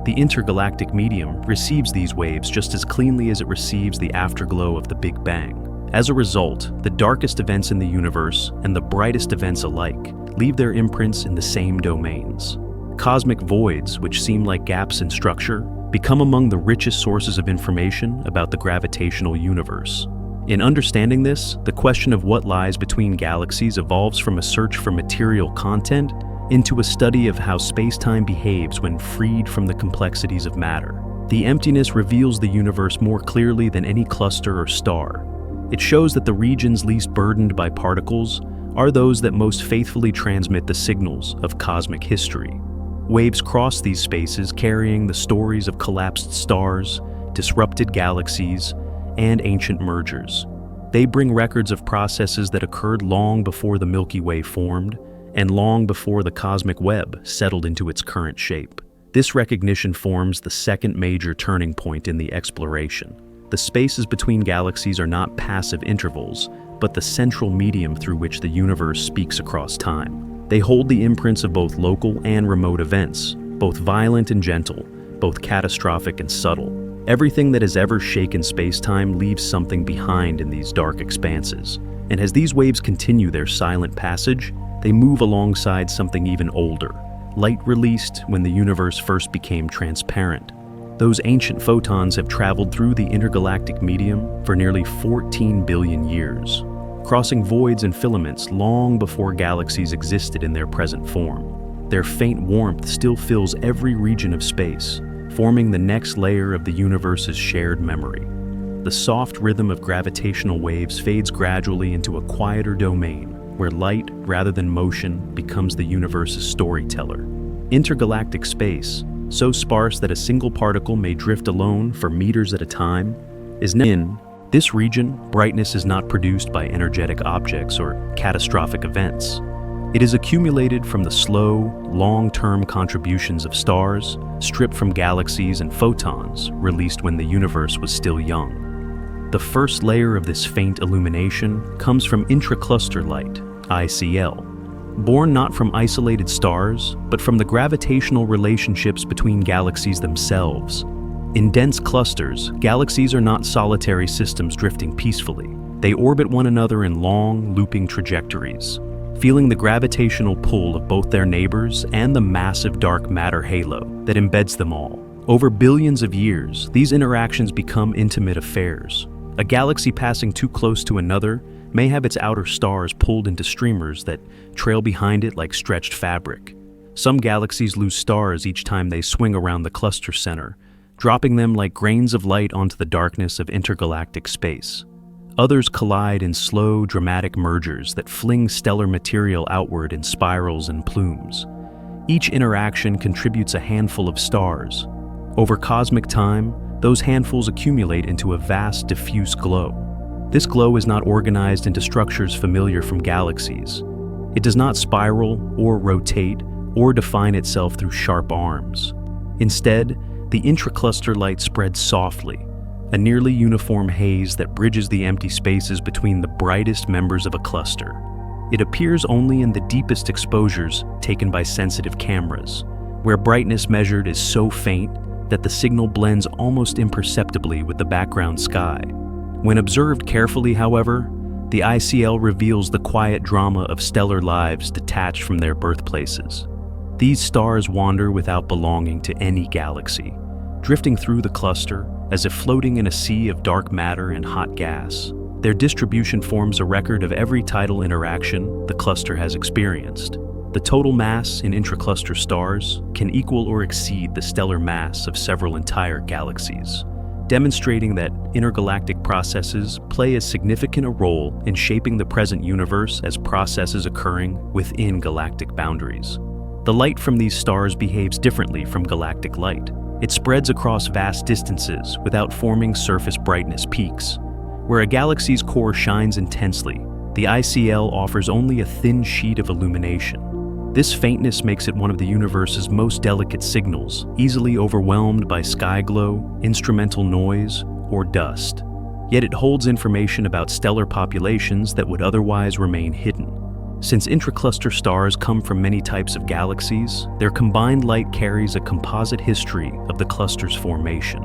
The intergalactic medium receives these waves just as cleanly as it receives the afterglow of the Big Bang. As a result, the darkest events in the universe and the brightest events alike leave their imprints in the same domains. Cosmic voids, which seem like gaps in structure, become among the richest sources of information about the gravitational universe. In understanding this, the question of what lies between galaxies evolves from a search for material content into a study of how space-time behaves when freed from the complexities of matter. The emptiness reveals the universe more clearly than any cluster or star. It shows that the regions least burdened by particles are those that most faithfully transmit the signals of cosmic history. Waves cross these spaces carrying the stories of collapsed stars, disrupted galaxies, and ancient mergers. They bring records of processes that occurred long before the Milky Way formed and long before the cosmic web settled into its current shape. This recognition forms the second major turning point in the exploration. The spaces between galaxies are not passive intervals, but the central medium through which the universe speaks across time. They hold the imprints of both local and remote events, both violent and gentle, both catastrophic and subtle. Everything that has ever shaken space-time leaves something behind in these dark expanses. And as these waves continue their silent passage, they move alongside something even older, light released when the universe first became transparent. Those ancient photons have traveled through the intergalactic medium for nearly 14 billion years, crossing voids and filaments long before galaxies existed in their present form. Their faint warmth still fills every region of space, forming the next layer of the universe's shared memory. The soft rhythm of gravitational waves fades gradually into a quieter domain, where light, rather than motion, becomes the universe's storyteller. Intergalactic space, so sparse that a single particle may drift alone for meters at a time, is in this region. Brightness is not produced by energetic objects or catastrophic events. It is accumulated from the slow, long-term contributions of stars, stripped from galaxies and photons released when the universe was still young. The first layer of this faint illumination comes from intracluster light, ICL, born not from isolated stars, but from the gravitational relationships between galaxies themselves. In dense clusters, galaxies are not solitary systems drifting peacefully. They orbit one another in long, looping trajectories, feeling the gravitational pull of both their neighbors and the massive dark matter halo that embeds them all. Over billions of years, these interactions become intimate affairs. A galaxy passing too close to another may have its outer stars pulled into streamers that trail behind it like stretched fabric. Some galaxies lose stars each time they swing around the cluster center, dropping them like grains of light onto the darkness of intergalactic space. Others collide in slow, dramatic mergers that fling stellar material outward in spirals and plumes. Each interaction contributes a handful of stars. Over cosmic time, those handfuls accumulate into a vast, diffuse glow. This glow is not organized into structures familiar from galaxies. It does not spiral or rotate or define itself through sharp arms. Instead, the intracluster light spreads softly, a nearly uniform haze that bridges the empty spaces between the brightest members of a cluster. It appears only in the deepest exposures taken by sensitive cameras, where brightness measured is so faint that the signal blends almost imperceptibly with the background sky. When observed carefully, however, the ICL reveals the quiet drama of stellar lives detached from their birthplaces. These stars wander without belonging to any galaxy, drifting through the cluster as if floating in a sea of dark matter and hot gas. Their distribution forms a record of every tidal interaction the cluster has experienced. The total mass in intracluster stars can equal or exceed the stellar mass of several entire galaxies, demonstrating that intergalactic processes play as significant a role in shaping the present universe as processes occurring within galactic boundaries. The light from these stars behaves differently from galactic light. It spreads across vast distances without forming surface brightness peaks. Where a galaxy's core shines intensely, the ICL offers only a thin sheet of illumination. This faintness makes it one of the universe's most delicate signals, easily overwhelmed by sky glow, instrumental noise, or dust. Yet it holds information about stellar populations that would otherwise remain hidden. Since intracluster stars come from many types of galaxies, their combined light carries a composite history of the cluster's formation.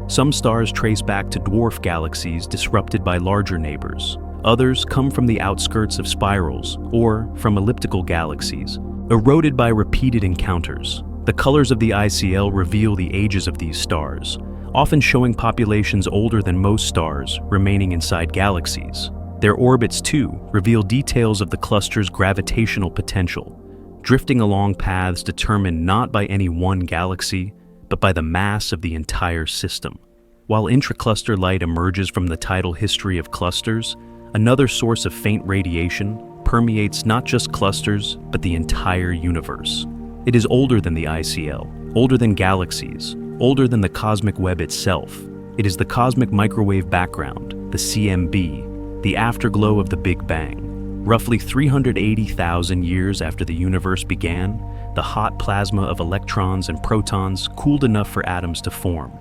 Some stars trace back to dwarf galaxies disrupted by larger neighbors. Others come from the outskirts of spirals or from elliptical galaxies, eroded by repeated encounters. The colors of the ICL reveal the ages of these stars, often showing populations older than most stars remaining inside galaxies. Their orbits, too, reveal details of the cluster's gravitational potential, drifting along paths determined not by any one galaxy, but by the mass of the entire system. While intracluster light emerges from the tidal history of clusters, another source of faint radiation permeates not just clusters, but the entire universe. It is older than the ICL, older than galaxies, older than the cosmic web itself. It is the cosmic microwave background, the CMB, the afterglow of the Big Bang. Roughly 380,000 years after the universe began, the hot plasma of electrons and protons cooled enough for atoms to form.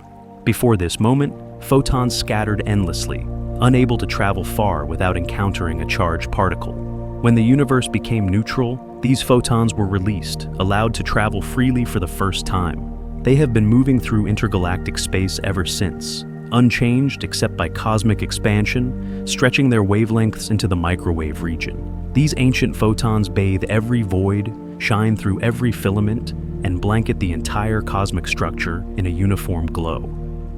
Before this moment, photons scattered endlessly, unable to travel far without encountering a charged particle. When the universe became neutral, these photons were released, allowed to travel freely for the first time. They have been moving through intergalactic space ever since, unchanged except by cosmic expansion, stretching their wavelengths into the microwave region. These ancient photons bathe every void, shine through every filament, and blanket the entire cosmic structure in a uniform glow.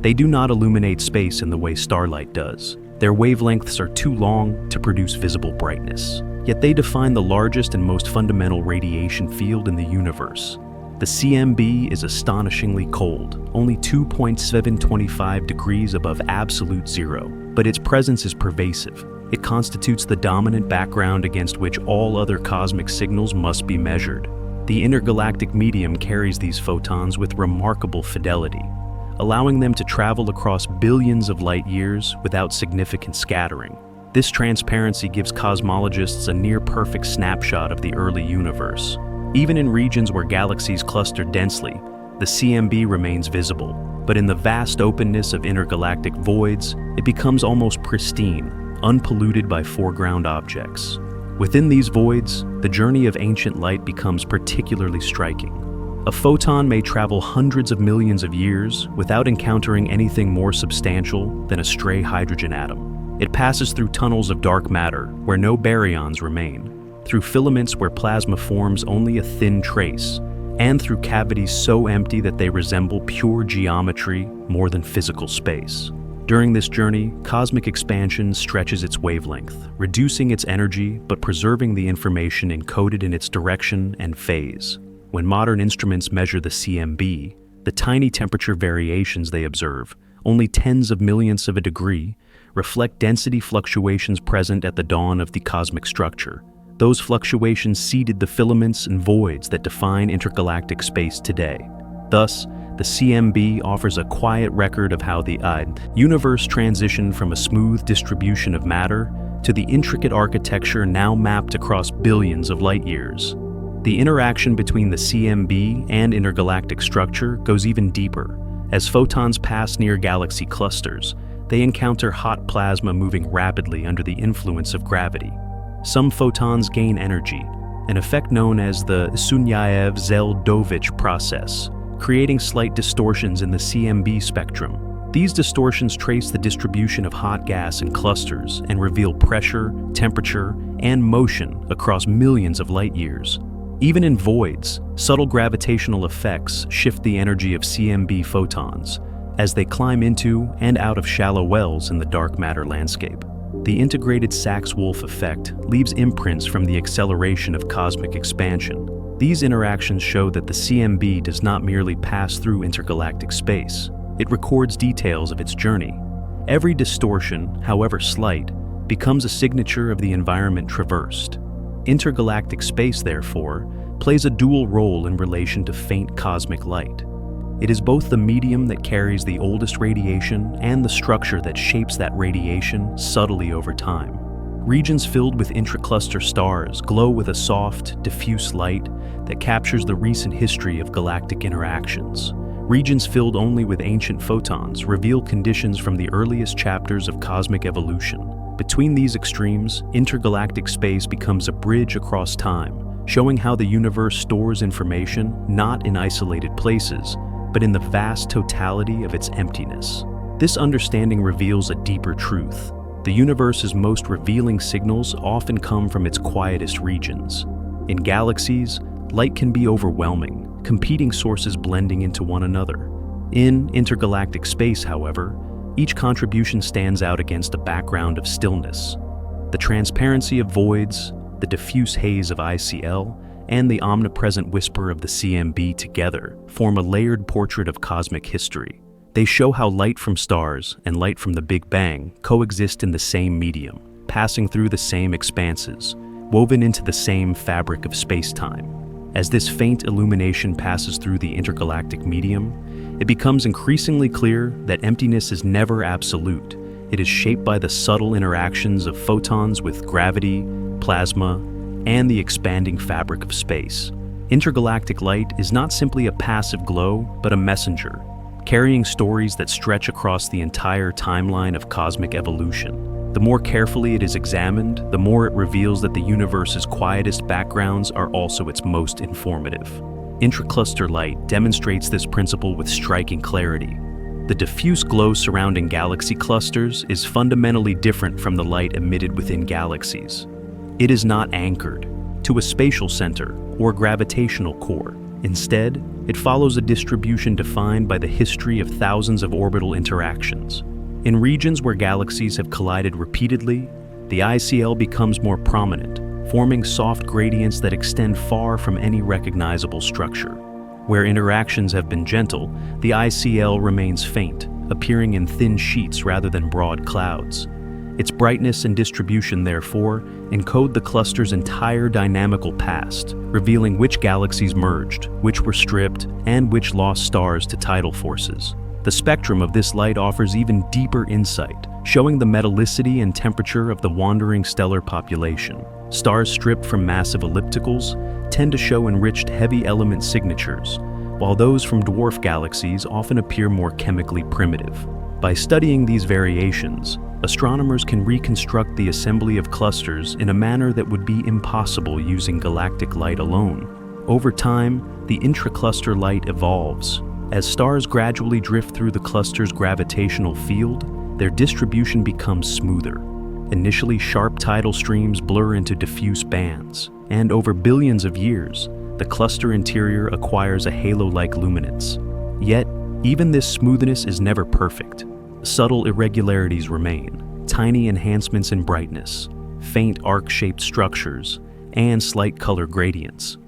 They do not illuminate space in the way starlight does. Their wavelengths are too long to produce visible brightness. Yet they define the largest and most fundamental radiation field in the universe. The CMB is astonishingly cold, only 2.725 degrees above absolute zero, but its presence is pervasive. It constitutes the dominant background against which all other cosmic signals must be measured. The intergalactic medium carries these photons with remarkable fidelity, allowing them to travel across billions of light years without significant scattering. This transparency gives cosmologists a near-perfect snapshot of the early universe. Even in regions where galaxies cluster densely, the CMB remains visible, but in the vast openness of intergalactic voids, it becomes almost pristine, unpolluted by foreground objects. Within these voids, the journey of ancient light becomes particularly striking. A photon may travel hundreds of millions of years without encountering anything more substantial than a stray hydrogen atom. It passes through tunnels of dark matter where no baryons remain, through filaments where plasma forms only a thin trace, and through cavities so empty that they resemble pure geometry more than physical space. During this journey, cosmic expansion stretches its wavelength, reducing its energy but preserving the information encoded in its direction and phase. When modern instruments measure the CMB, the tiny temperature variations they observe, only tens of millionths of a degree, reflect density fluctuations present at the dawn of the cosmic structure. Those fluctuations seeded the filaments and voids that define intergalactic space today. Thus, the CMB offers a quiet record of how the universe transitioned from a smooth distribution of matter to the intricate architecture now mapped across billions of light years. The interaction between the CMB and intergalactic structure goes even deeper. As photons pass near galaxy clusters, they encounter hot plasma moving rapidly under the influence of gravity. Some photons gain energy, an effect known as the Sunyaev-Zeldovich process, creating slight distortions in the CMB spectrum. These distortions trace the distribution of hot gas in clusters and reveal pressure, temperature, and motion across millions of light years. Even in voids, subtle gravitational effects shift the energy of CMB photons as they climb into and out of shallow wells in the dark matter landscape. The integrated Sachs-Wolf effect leaves imprints from the acceleration of cosmic expansion. These interactions show that the CMB does not merely pass through intergalactic space. It records details of its journey. Every distortion, however slight, becomes a signature of the environment traversed. Intergalactic space, therefore, plays a dual role in relation to faint cosmic light. It is both the medium that carries the oldest radiation and the structure that shapes that radiation subtly over time. Regions filled with intracluster stars glow with a soft, diffuse light that captures the recent history of galactic interactions. Regions filled only with ancient photons reveal conditions from the earliest chapters of cosmic evolution. Between these extremes, intergalactic space becomes a bridge across time, showing how the universe stores information not in isolated places, but in the vast totality of its emptiness. This understanding reveals a deeper truth. The universe's most revealing signals often come from its quietest regions. In galaxies, light can be overwhelming, competing sources blending into one another. In intergalactic space, however, each contribution stands out against a background of stillness. The transparency of voids, the diffuse haze of ICL, and the omnipresent whisper of the CMB together form a layered portrait of cosmic history. They show how light from stars and light from the Big Bang coexist in the same medium, passing through the same expanses, woven into the same fabric of space-time. As this faint illumination passes through the intergalactic medium, it becomes increasingly clear that emptiness is never absolute. It is shaped by the subtle interactions of photons with gravity, plasma, and the expanding fabric of space. Intergalactic light is not simply a passive glow, but a messenger, carrying stories that stretch across the entire timeline of cosmic evolution. The more carefully it is examined, the more it reveals that the universe's quietest backgrounds are also its most informative. Intracluster light demonstrates this principle with striking clarity. The diffuse glow surrounding galaxy clusters is fundamentally different from the light emitted within galaxies. It is not anchored to a spatial center or gravitational core. Instead, it follows a distribution defined by the history of thousands of orbital interactions. In regions where galaxies have collided repeatedly, the ICL becomes more prominent, forming soft gradients that extend far from any recognizable structure. Where interactions have been gentle, the ICL remains faint, appearing in thin sheets rather than broad clouds. Its brightness and distribution, therefore, encode the cluster's entire dynamical past, revealing which galaxies merged, which were stripped, and which lost stars to tidal forces. The spectrum of this light offers even deeper insight, showing the metallicity and temperature of the wandering stellar population. Stars stripped from massive ellipticals tend to show enriched heavy element signatures, while those from dwarf galaxies often appear more chemically primitive. By studying these variations, astronomers can reconstruct the assembly of clusters in a manner that would be impossible using galactic light alone. Over time, the intracluster light evolves. As stars gradually drift through the cluster's gravitational field, their distribution becomes smoother. Initially sharp tidal streams blur into diffuse bands, and over billions of years, the cluster interior acquires a halo-like luminance. Yet, even this smoothness is never perfect. Subtle irregularities remain, tiny enhancements in brightness, faint arc-shaped structures, and slight color gradients.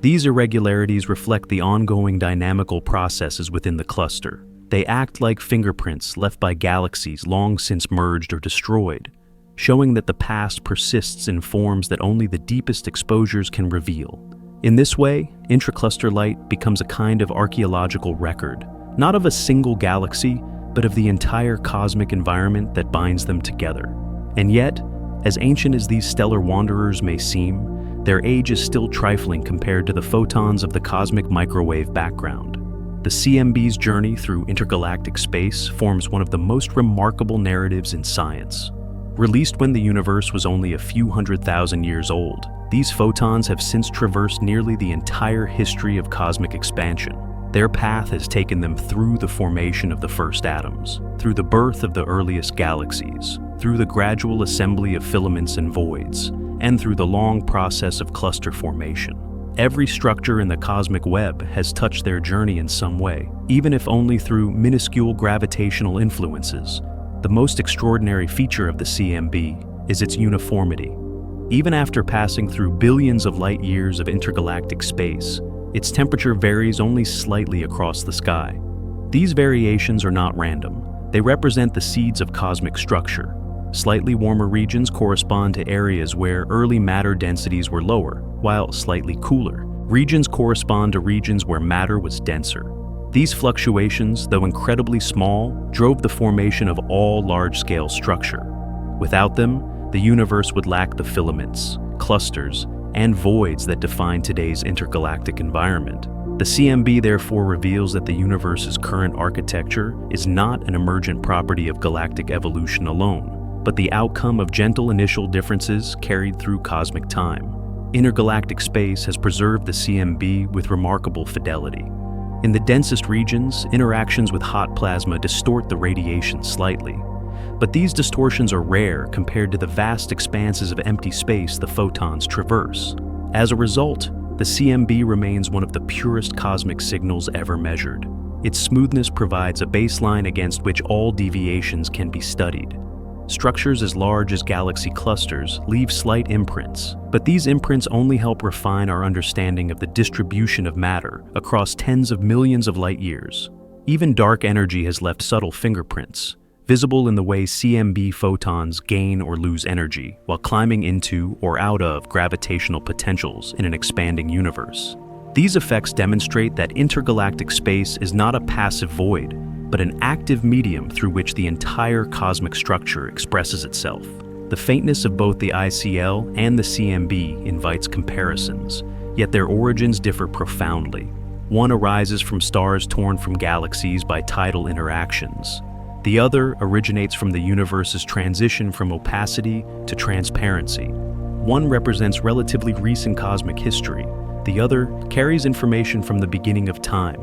These irregularities reflect the ongoing dynamical processes within the cluster. They act like fingerprints left by galaxies long since merged or destroyed, showing that the past persists in forms that only the deepest exposures can reveal. In this way, intracluster light becomes a kind of archaeological record, not of a single galaxy, but of the entire cosmic environment that binds them together. And yet, as ancient as these stellar wanderers may seem, their age is still trifling compared to the photons of the cosmic microwave background. The CMB's journey through intergalactic space forms one of the most remarkable narratives in science. Released when the universe was only a few 100,000 years old, these photons have since traversed nearly the entire history of cosmic expansion. Their path has taken them through the formation of the first atoms, through the birth of the earliest galaxies, through the gradual assembly of filaments and voids, and through the long process of cluster formation. Every structure in the cosmic web has touched their journey in some way, even if only through minuscule gravitational influences. The most extraordinary feature of the CMB is its uniformity. Even after passing through billions of light years of intergalactic space, its temperature varies only slightly across the sky. These variations are not random. They represent the seeds of cosmic structure. Slightly warmer regions correspond to areas where early matter densities were lower, while slightly cooler regions correspond to regions where matter was denser. These fluctuations, though incredibly small, drove the formation of all large-scale structure. Without them, the universe would lack the filaments, clusters, and voids that define today's intergalactic environment. The CMB therefore reveals that the universe's current architecture is not an emergent property of galactic evolution alone, but the outcome of gentle initial differences carried through cosmic time. Intergalactic space has preserved the CMB with remarkable fidelity. In the densest regions, interactions with hot plasma distort the radiation slightly, but these distortions are rare compared to the vast expanses of empty space the photons traverse. As a result, the the CMB remains one of the purest cosmic signals ever measured. Its smoothness provides a baseline against which all deviations can be studied. Structures as large as galaxy clusters leave slight imprints, but these imprints only help refine our understanding of the distribution of matter across tens of millions of light years. Even dark energy has left subtle fingerprints, visible in the way CMB photons gain or lose energy while climbing into or out of gravitational potentials in an expanding universe. These effects demonstrate that intergalactic space is not a passive void, but an active medium through which the entire cosmic structure expresses itself. The faintness of both the ICL and the CMB invites comparisons, yet their origins differ profoundly. One arises from stars torn from galaxies by tidal interactions. The other originates from the universe's transition from opacity to transparency. One represents relatively recent cosmic history. The other carries information from the beginning of time.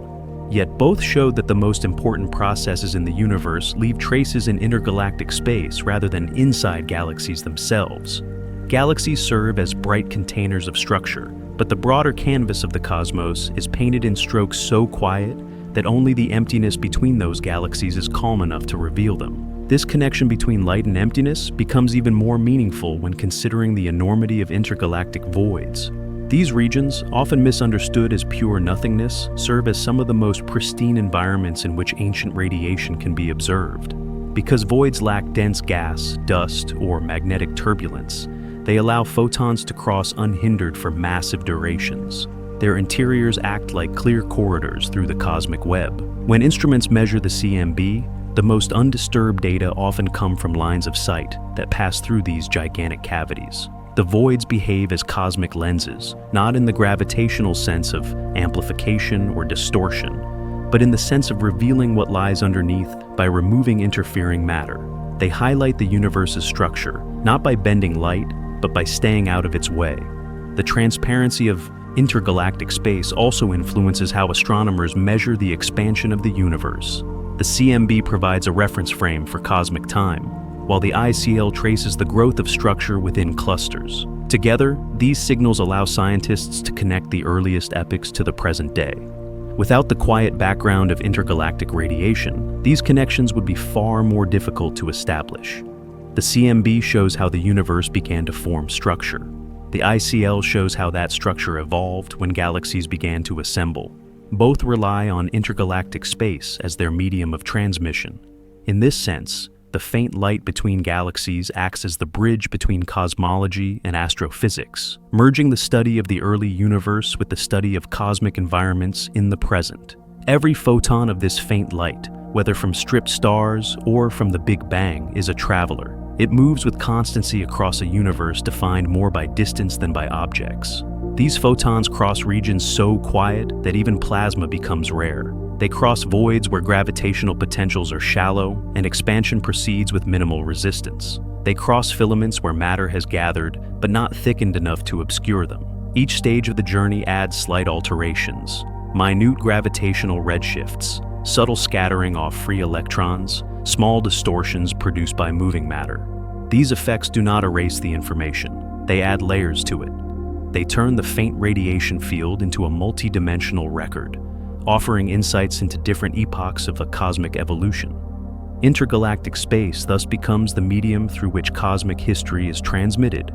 Yet both show that the most important processes in the universe leave traces in intergalactic space rather than inside galaxies themselves. Galaxies serve as bright containers of structure, but the broader canvas of the cosmos is painted in strokes so quiet that only the emptiness between those galaxies is calm enough to reveal them. This connection between light and emptiness becomes even more meaningful when considering the enormity of intergalactic voids. These regions, often misunderstood as pure nothingness, serve as some of the most pristine environments in which ancient radiation can be observed. Because voids lack dense gas, dust, or magnetic turbulence, they allow photons to cross unhindered for massive durations. Their interiors act like clear corridors through the cosmic web. When instruments measure the CMB, the most undisturbed data often come from lines of sight that pass through these gigantic cavities. The voids behave as cosmic lenses, not in the gravitational sense of amplification or distortion, but in the sense of revealing what lies underneath by removing interfering matter. They highlight the universe's structure, not by bending light, but by staying out of its way. The transparency of intergalactic space also influences how astronomers measure the expansion of the universe. The CMB provides a reference frame for cosmic time, while the ICL traces the growth of structure within clusters. Together, these signals allow scientists to connect the earliest epochs to the present day. Without the quiet background of intergalactic radiation, these connections would be far more difficult to establish. The CMB shows how the universe began to form structure. The ICL shows how that structure evolved when galaxies began to assemble. Both rely on intergalactic space as their medium of transmission. In this sense, the faint light between galaxies acts as the bridge between cosmology and astrophysics, merging the study of the early universe with the study of cosmic environments in the present. Every photon of this faint light, whether from stripped stars or from the Big Bang, is a traveler. It moves with constancy across a universe defined more by distance than by objects. These photons cross regions so quiet that even plasma becomes rare. They cross voids where gravitational potentials are shallow and expansion proceeds with minimal resistance. They cross filaments where matter has gathered but not thickened enough to obscure them. Each stage of the journey adds slight alterations: minute gravitational redshifts, subtle scattering off free electrons, small distortions produced by moving matter. These effects do not erase the information. They add layers to it. They turn the faint radiation field into a multi-dimensional record, offering insights into different epochs of a cosmic evolution. Intergalactic space thus becomes the medium through which cosmic history is transmitted.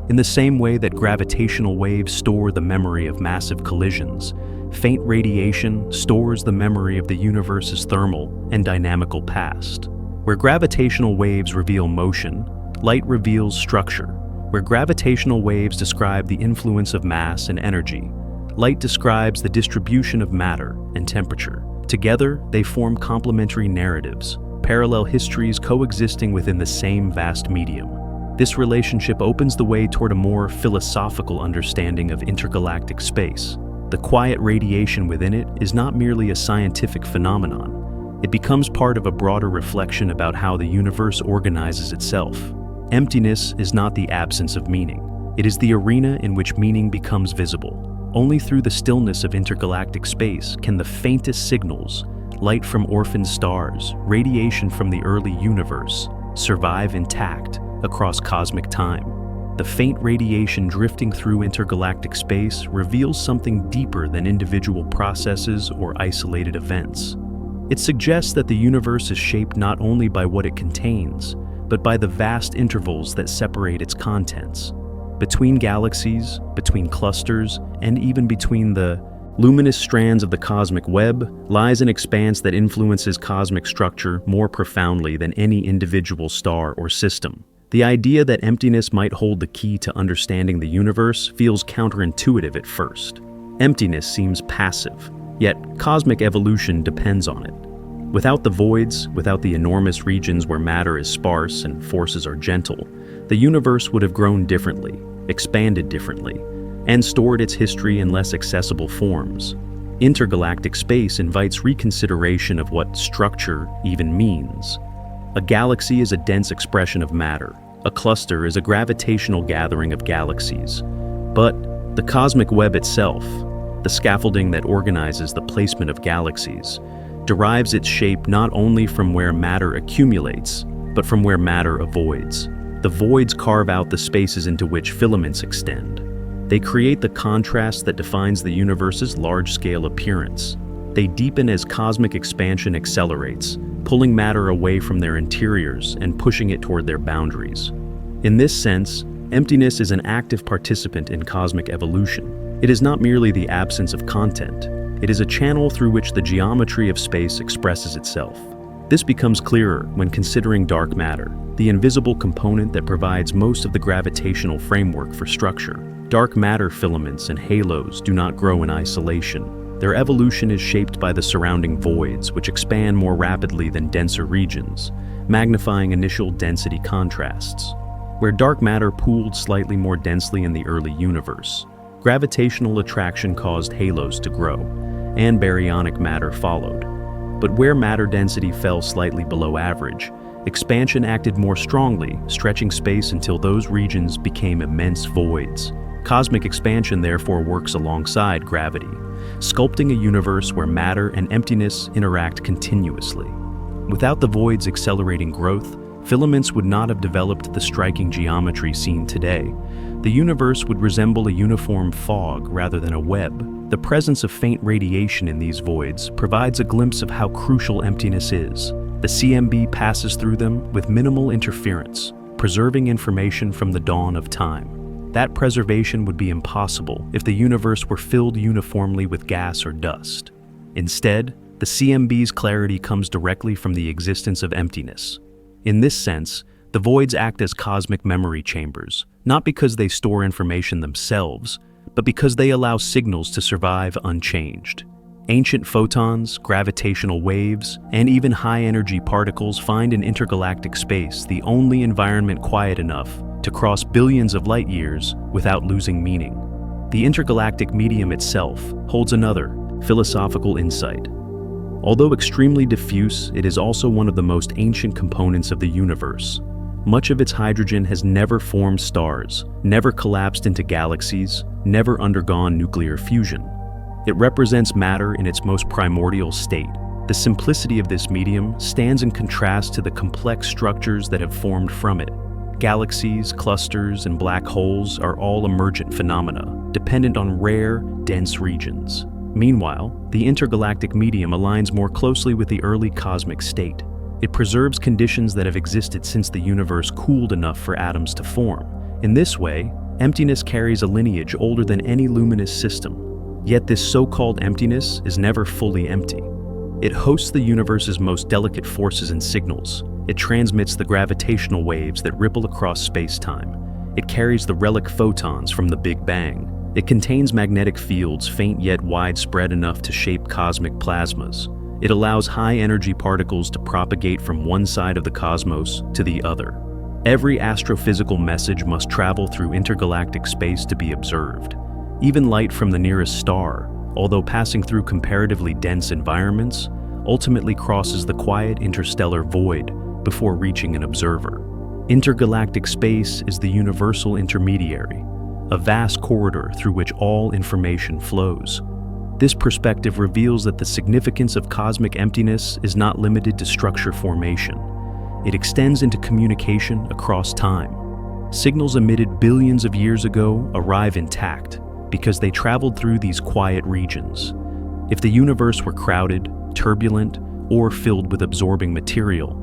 In the same way that gravitational waves store the memory of massive collisions, faint radiation stores the memory of the universe's thermal and dynamical past. Where gravitational waves reveal motion, light reveals structure. Where gravitational waves describe the influence of mass and energy, light describes the distribution of matter and temperature. Together, they form complementary narratives, parallel histories coexisting within the same vast medium. This relationship opens the way toward a more philosophical understanding of intergalactic space. The quiet radiation within it is not merely a scientific phenomenon. It becomes part of a broader reflection about how the universe organizes itself. Emptiness is not the absence of meaning. It is the arena in which meaning becomes visible. Only through the stillness of intergalactic space can the faintest signals, light from orphaned stars, radiation from the early universe, survive intact across cosmic time. the faint radiation drifting through intergalactic space reveals something deeper than individual processes or isolated events. It suggests that the universe is shaped not only by what it contains, but by the vast intervals that separate its contents. Between galaxies, between clusters, and even between the luminous strands of the cosmic web lies an expanse that influences cosmic structure more profoundly than any individual star or system. The idea that emptiness might hold the key to understanding the universe feels counterintuitive at first. Emptiness seems passive, yet cosmic evolution depends on it. Without the voids, without the enormous regions where matter is sparse and forces are gentle, the universe would have grown differently, expanded differently, and stored its history in less accessible forms. Intergalactic space invites reconsideration of what structure even means. A galaxy is a dense expression of matter. A cluster is a gravitational gathering of galaxies. But the cosmic web itself, the scaffolding that organizes the placement of galaxies, derives its shape not only from where matter accumulates, but from where matter avoids. The voids carve out the spaces into which filaments extend. They create the contrast that defines the universe's large-scale appearance. They deepen as cosmic expansion accelerates, pulling matter away from their interiors and pushing it toward their boundaries. In this sense, emptiness is an active participant in cosmic evolution. It is not merely the absence of content. It is a channel through which the geometry of space expresses itself. This becomes clearer when considering dark matter, the invisible component that provides most of the gravitational framework for structure. Dark matter filaments and halos do not grow in isolation. Their evolution is shaped by the surrounding voids, which expand more rapidly than denser regions, magnifying initial density contrasts. Where dark matter pooled slightly more densely in the early universe, gravitational attraction caused halos to grow, and baryonic matter followed. But where matter density fell slightly below average, expansion acted more strongly, stretching space until those regions became immense voids. Cosmic expansion therefore works alongside gravity, sculpting a universe where matter and emptiness interact continuously. Without the void's accelerating growth, filaments would not have developed the striking geometry seen today. The universe would resemble a uniform fog rather than a web. The presence of faint radiation in these voids provides a glimpse of how crucial emptiness is. The CMB passes through them with minimal interference, preserving information from the dawn of time. That preservation would be impossible if the universe were filled uniformly with gas or dust. Instead, the CMB's clarity comes directly from the existence of emptiness. In this sense, the voids act as cosmic memory chambers, not because they store information themselves, but because they allow signals to survive unchanged. Ancient photons, gravitational waves, and even high-energy particles find in intergalactic space the only environment quiet enough to cross billions of light years without losing meaning. The intergalactic medium itself holds another, philosophical insight. Although extremely diffuse, it is also one of the most ancient components of the universe. Much of its hydrogen has never formed stars, never collapsed into galaxies, never undergone nuclear fusion. It represents matter in its most primordial state. The simplicity of this medium stands in contrast to the complex structures that have formed from it. Galaxies, clusters, and black holes are all emergent phenomena, dependent on rare, dense regions. Meanwhile, the intergalactic medium aligns more closely with the early cosmic state. It preserves conditions that have existed since the universe cooled enough for atoms to form. In this way, emptiness carries a lineage older than any luminous system. Yet this so-called emptiness is never fully empty. It hosts the universe's most delicate forces and signals. It transmits the gravitational waves that ripple across space-time. It carries the relic photons from the Big Bang. It contains magnetic fields faint yet widespread enough to shape cosmic plasmas. It allows high-energy particles to propagate from one side of the cosmos to the other. Every astrophysical message must travel through intergalactic space to be observed. Even light from the nearest star, although passing through comparatively dense environments, ultimately crosses the quiet interstellar void before reaching an observer. Intergalactic space is the universal intermediary, a vast corridor through which all information flows. This perspective reveals that the significance of cosmic emptiness is not limited to structure formation. It extends into communication across time. Signals emitted billions of years ago arrive intact because they traveled through these quiet regions. If the universe were crowded, turbulent, or filled with absorbing material,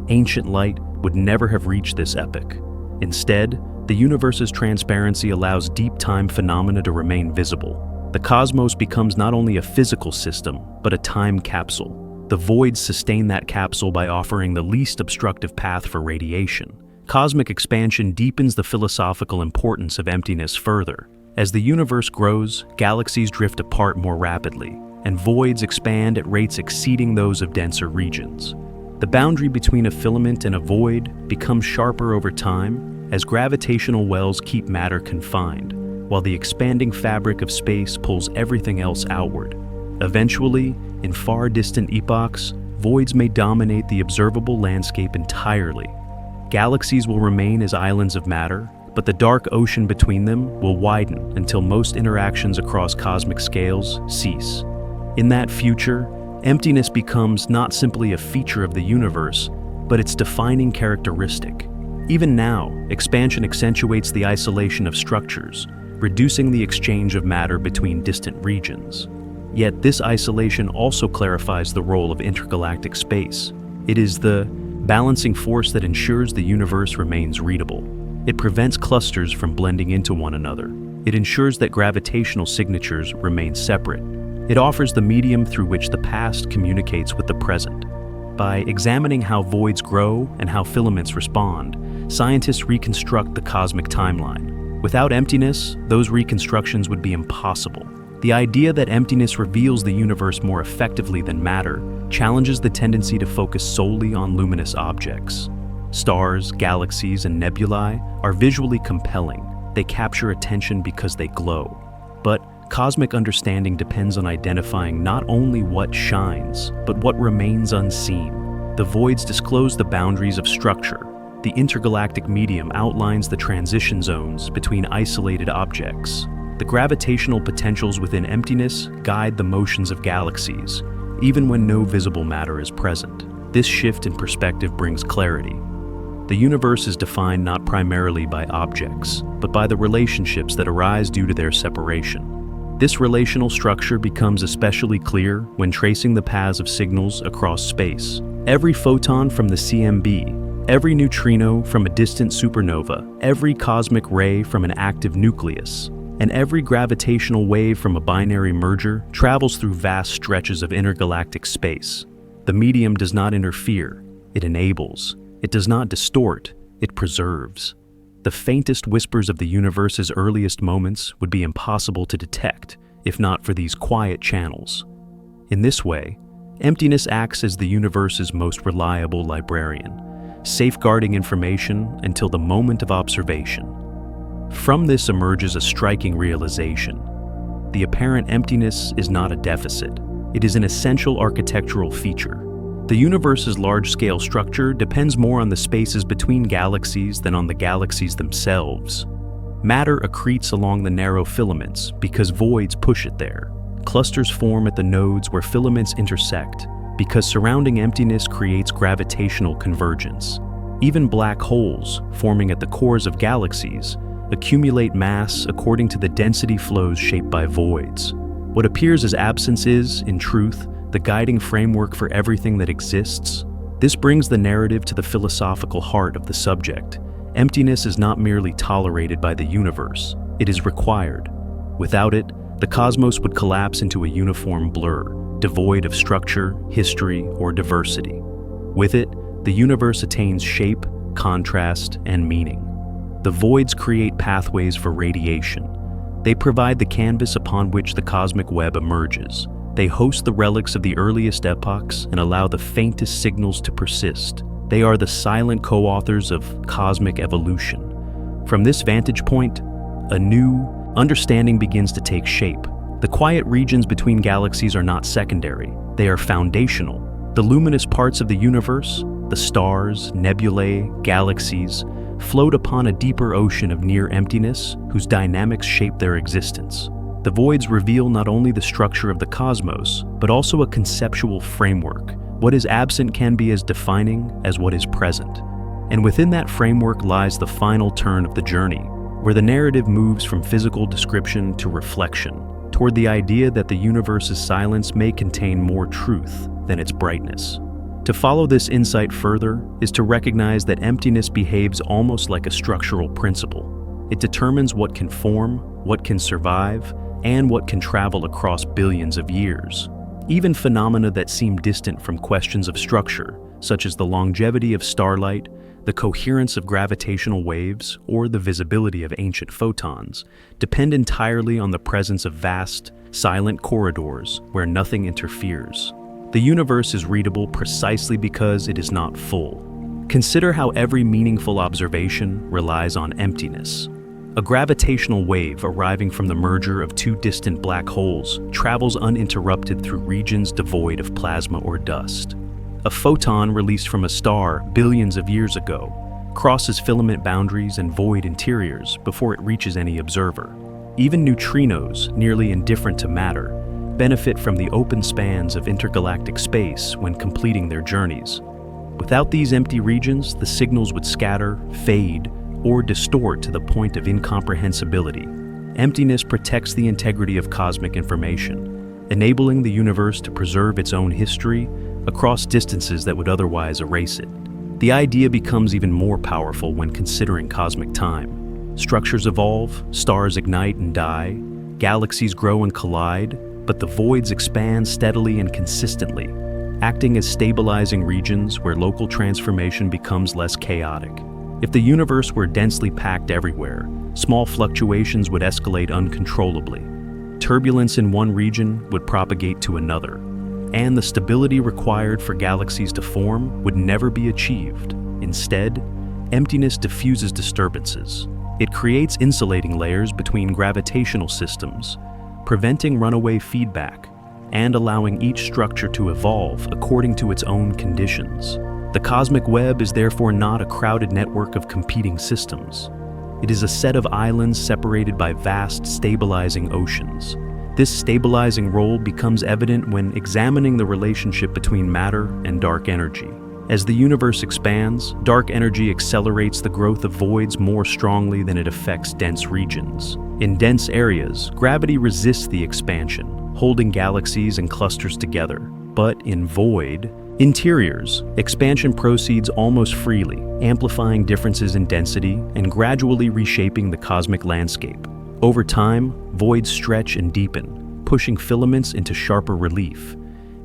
ancient light would never have reached this epoch. Instead, the universe's transparency allows deep time phenomena to remain visible. The cosmos becomes not only a physical system, but a time capsule. The voids sustain that capsule by offering the least obstructive path for radiation. Cosmic expansion deepens the philosophical importance of emptiness further. As the universe grows, galaxies drift apart more rapidly, and voids expand at rates exceeding those of denser regions. The boundary between a filament and a void becomes sharper over time as gravitational wells keep matter confined, while the expanding fabric of space pulls everything else outward. Eventually, in far distant epochs, voids may dominate the observable landscape entirely. Galaxies will remain as islands of matter, but the dark ocean between them will widen until most interactions across cosmic scales cease. In that future, emptiness becomes not simply a feature of the universe, but its defining characteristic. Even now, expansion accentuates the isolation of structures, reducing the exchange of matter between distant regions. Yet this isolation also clarifies the role of intergalactic space. It is the balancing force that ensures the universe remains readable. It prevents clusters from blending into one another. It ensures that gravitational signatures remain separate. It offers the medium through which the past communicates with the present. By examining how voids grow and how filaments respond, scientists reconstruct the cosmic timeline. Without emptiness, those reconstructions would be impossible. The idea that emptiness reveals the universe more effectively than matter challenges the tendency to focus solely on luminous objects. Stars, galaxies, and nebulae are visually compelling. They capture attention because they glow. But cosmic understanding depends on identifying not only what shines, but what remains unseen. The voids disclose the boundaries of structure. The intergalactic medium outlines the transition zones between isolated objects. The gravitational potentials within emptiness guide the motions of galaxies, even when no visible matter is present. This shift in perspective brings clarity. The universe is defined not primarily by objects, but by the relationships that arise due to their separation. This relational structure becomes especially clear when tracing the paths of signals across space. Every photon from the CMB, every neutrino from a distant supernova, every cosmic ray from an active nucleus, and every gravitational wave from a binary merger travels through vast stretches of intergalactic space. The medium does not interfere, it enables. It does not distort, it preserves. The faintest whispers of the universe's earliest moments would be impossible to detect if not for these quiet channels. In this way, emptiness acts as the universe's most reliable librarian, safeguarding information until the moment of observation. From this emerges a striking realization. The apparent emptiness is not a deficit. It is an essential architectural feature. The universe's large-scale structure depends more on the spaces between galaxies than on the galaxies themselves. Matter accretes along the narrow filaments because voids push it there. Clusters form at the nodes where filaments intersect because surrounding emptiness creates gravitational convergence. Even black holes, forming at the cores of galaxies, accumulate mass according to the density flows shaped by voids. What appears as absence is, in truth, the guiding framework for everything that exists. This brings the narrative to the philosophical heart of the subject. Emptiness is not merely tolerated by the universe, it is required. Without it, the cosmos would collapse into a uniform blur, devoid of structure, history, or diversity. With it, the universe attains shape, contrast, and meaning. The voids create pathways for radiation. They provide the canvas upon which the cosmic web emerges. They host the relics of the earliest epochs and allow the faintest signals to persist. They are the silent co-authors of cosmic evolution. From this vantage point, a new understanding begins to take shape. The quiet regions between galaxies are not secondary, they are foundational. The luminous parts of the universe, the stars, nebulae, galaxies, float upon a deeper ocean of near emptiness whose dynamics shape their existence. The voids reveal not only the structure of the cosmos, but also a conceptual framework. What is absent can be as defining as what is present. And within that framework lies the final turn of the journey, where the narrative moves from physical description to reflection, toward the idea that the universe's silence may contain more truth than its brightness. To follow this insight further is to recognize that emptiness behaves almost like a structural principle. It determines what can form, what can survive, and what can travel across billions of years. Even phenomena that seem distant from questions of structure, such as the longevity of starlight, the coherence of gravitational waves, or the visibility of ancient photons, depend entirely on the presence of vast, silent corridors where nothing interferes. The universe is readable precisely because it is not full. Consider how every meaningful observation relies on emptiness. A gravitational wave arriving from the merger of two distant black holes travels uninterrupted through regions devoid of plasma or dust. A photon released from a star billions of years ago crosses filament boundaries and void interiors before it reaches any observer. Even neutrinos, nearly indifferent to matter, benefit from the open spans of intergalactic space when completing their journeys. Without these empty regions, the signals would scatter, fade, or distort to the point of incomprehensibility. Emptiness protects the integrity of cosmic information, enabling the universe to preserve its own history across distances that would otherwise erase it. The idea becomes even more powerful when considering cosmic time. Structures evolve, stars ignite and die, galaxies grow and collide, but the voids expand steadily and consistently, acting as stabilizing regions where local transformation becomes less chaotic. If the universe were densely packed everywhere, small fluctuations would escalate uncontrollably. Turbulence in one region would propagate to another, and the stability required for galaxies to form would never be achieved. Instead, emptiness diffuses disturbances. It creates insulating layers between gravitational systems, preventing runaway feedback and allowing each structure to evolve according to its own conditions. The cosmic web is therefore not a crowded network of competing systems. It is a set of islands separated by vast, stabilizing oceans. This stabilizing role becomes evident when examining the relationship between matter and dark energy. As the universe expands, dark energy accelerates the growth of voids more strongly than it affects dense regions. In dense areas, gravity resists the expansion, holding galaxies and clusters together. But in void interiors, expansion proceeds almost freely, amplifying differences in density and gradually reshaping the cosmic landscape. Over time, voids stretch and deepen, pushing filaments into sharper relief.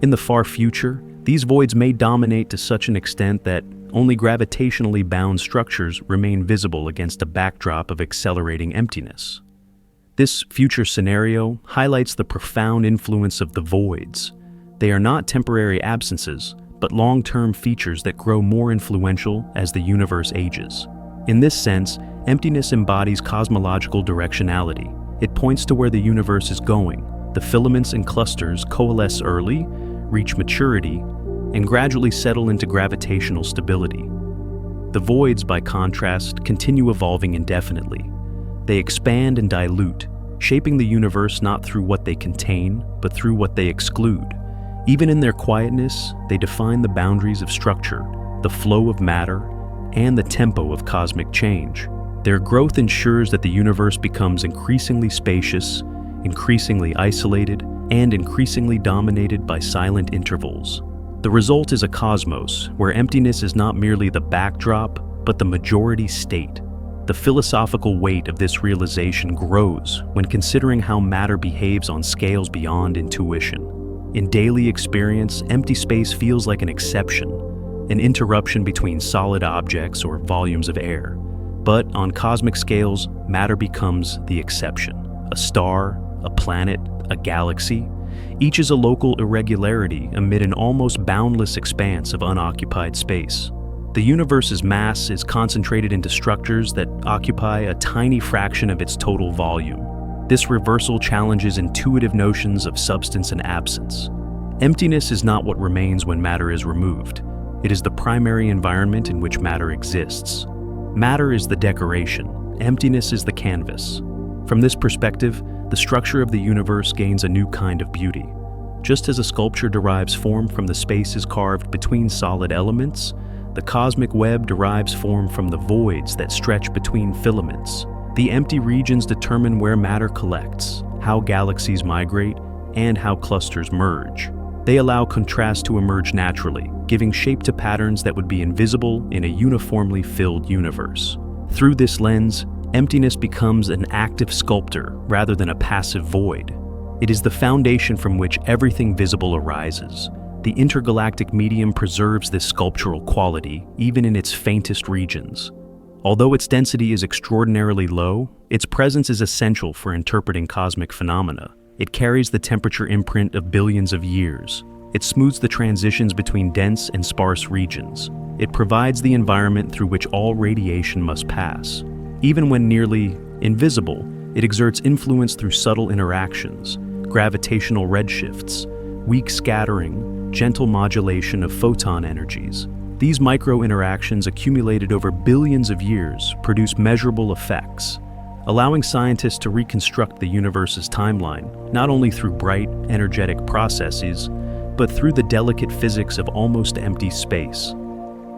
In the far future, these voids may dominate to such an extent that only gravitationally bound structures remain visible against a backdrop of accelerating emptiness. This future scenario highlights the profound influence of the voids. They are not temporary absences, but long-term features that grow more influential as the universe ages. In this sense, emptiness embodies cosmological directionality. It points to where the universe is going. The filaments and clusters coalesce early, reach maturity, and gradually settle into gravitational stability. The voids, by contrast, continue evolving indefinitely. They expand and dilute, shaping the universe not through what they contain, but through what they exclude. Even in their quietness, they define the boundaries of structure, the flow of matter, and the tempo of cosmic change. Their growth ensures that the universe becomes increasingly spacious, increasingly isolated, and increasingly dominated by silent intervals. The result is a cosmos where emptiness is not merely the backdrop, but the majority state. The philosophical weight of this realization grows when considering how matter behaves on scales beyond intuition. In daily experience, empty space feels like an exception, an interruption between solid objects or volumes of air. But on cosmic scales, matter becomes the exception. A star, a planet, a galaxy, each is a local irregularity amid an almost boundless expanse of unoccupied space. The universe's mass is concentrated into structures that occupy a tiny fraction of its total volume. This reversal challenges intuitive notions of substance and absence. Emptiness is not what remains when matter is removed. It is the primary environment in which matter exists. Matter is the decoration, emptiness is the canvas. From this perspective, the structure of the universe gains a new kind of beauty. Just as a sculpture derives form from the spaces carved between solid elements, The cosmic web derives form from the voids that stretch between filaments. The empty regions determine where matter collects, how galaxies migrate, and how clusters merge. They allow contrast to emerge naturally, giving shape to patterns that would be invisible in a uniformly filled universe. Through this lens, emptiness becomes an active sculptor rather than a passive void. It is the foundation from which everything visible arises. The intergalactic medium preserves this sculptural quality even in its faintest regions. Although its density is extraordinarily low, its presence is essential for interpreting cosmic phenomena. It carries the temperature imprint of billions of years. It smooths the transitions between dense and sparse regions. It provides the environment through which all radiation must pass. Even when nearly invisible, it exerts influence through subtle interactions, gravitational redshifts, weak scattering, gentle modulation of photon energies. These micro-interactions accumulated over billions of years produce measurable effects, allowing scientists to reconstruct the universe's timeline, not only through bright, energetic processes, but through the delicate physics of almost empty space.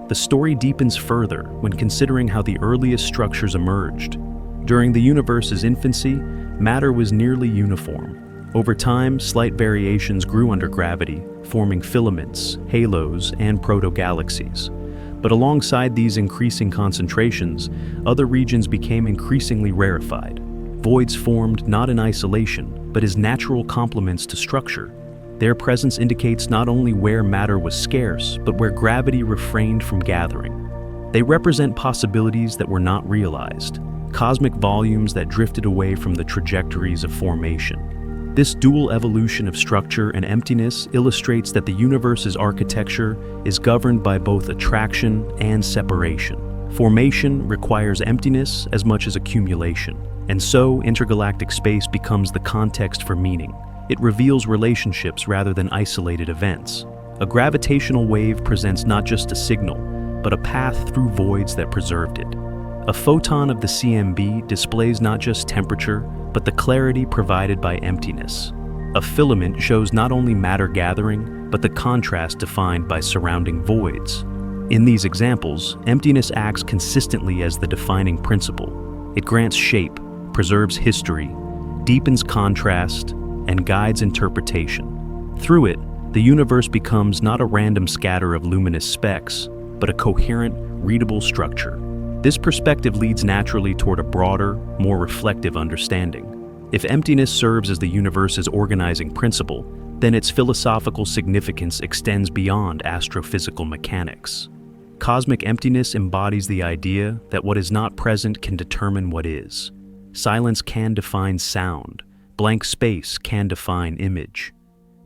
The story deepens further when considering how the earliest structures emerged. During the universe's infancy, matter was nearly uniform. Over time, slight variations grew under gravity, forming filaments, halos, and proto-galaxies. But alongside these increasing concentrations, other regions became increasingly rarefied. Voids formed not in isolation, but as natural complements to structure. Their presence indicates not only where matter was scarce, but where gravity refrained from gathering. They represent possibilities that were not realized, cosmic volumes that drifted away from the trajectories of formation. This dual evolution of structure and emptiness illustrates that the universe's architecture is governed by both attraction and separation. Formation requires emptiness as much as accumulation, and so intergalactic space becomes the context for meaning. It reveals relationships rather than isolated events. A gravitational wave presents not just a signal, but a path through voids that preserved it. A photon of the CMB displays not just temperature, but the clarity provided by emptiness. A filament shows not only matter gathering, but the contrast defined by surrounding voids. In these examples, emptiness acts consistently as the defining principle. It grants shape, preserves history, deepens contrast, and guides interpretation. Through it, the universe becomes not a random scatter of luminous specks, but a coherent, readable structure. This perspective leads naturally toward a broader, more reflective understanding. If emptiness serves as the universe's organizing principle, then its philosophical significance extends beyond astrophysical mechanics. Cosmic emptiness embodies the idea that what is not present can determine what is. Silence can define sound. Blank space can define image.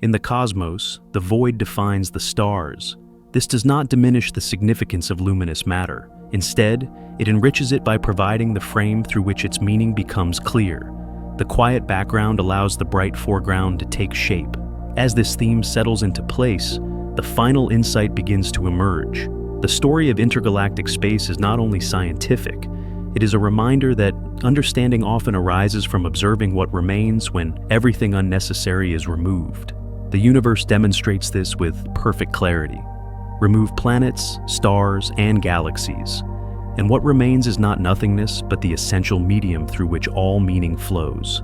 In the cosmos, the void defines the stars. This does not diminish the significance of luminous matter. Instead, it enriches it by providing the frame through which its meaning becomes clear. The quiet background allows the bright foreground to take shape. As this theme settles into place, the final insight begins to emerge. The story of intergalactic space is not only scientific, it is a reminder that understanding often arises from observing what remains when everything unnecessary is removed. The universe demonstrates this with perfect clarity. Remove planets, stars, and galaxies, and what remains is not nothingness, but the essential medium through which all meaning flows.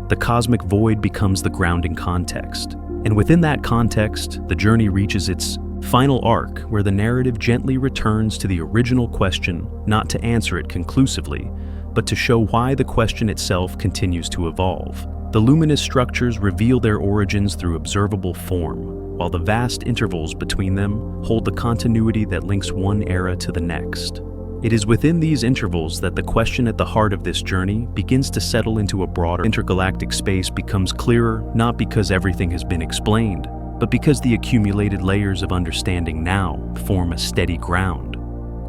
The cosmic void becomes the grounding context, and within that context, the journey reaches its final arc, where the narrative gently returns to the original question, not to answer it conclusively, but to show why the question itself continues to evolve. The luminous structures reveal their origins through observable form, while the vast intervals between them hold the continuity that links one era to the next. It is within these intervals that the question at the heart of this journey begins to settle into a broader intergalactic space becomes clearer, not because everything has been explained, but because the accumulated layers of understanding now form a steady ground.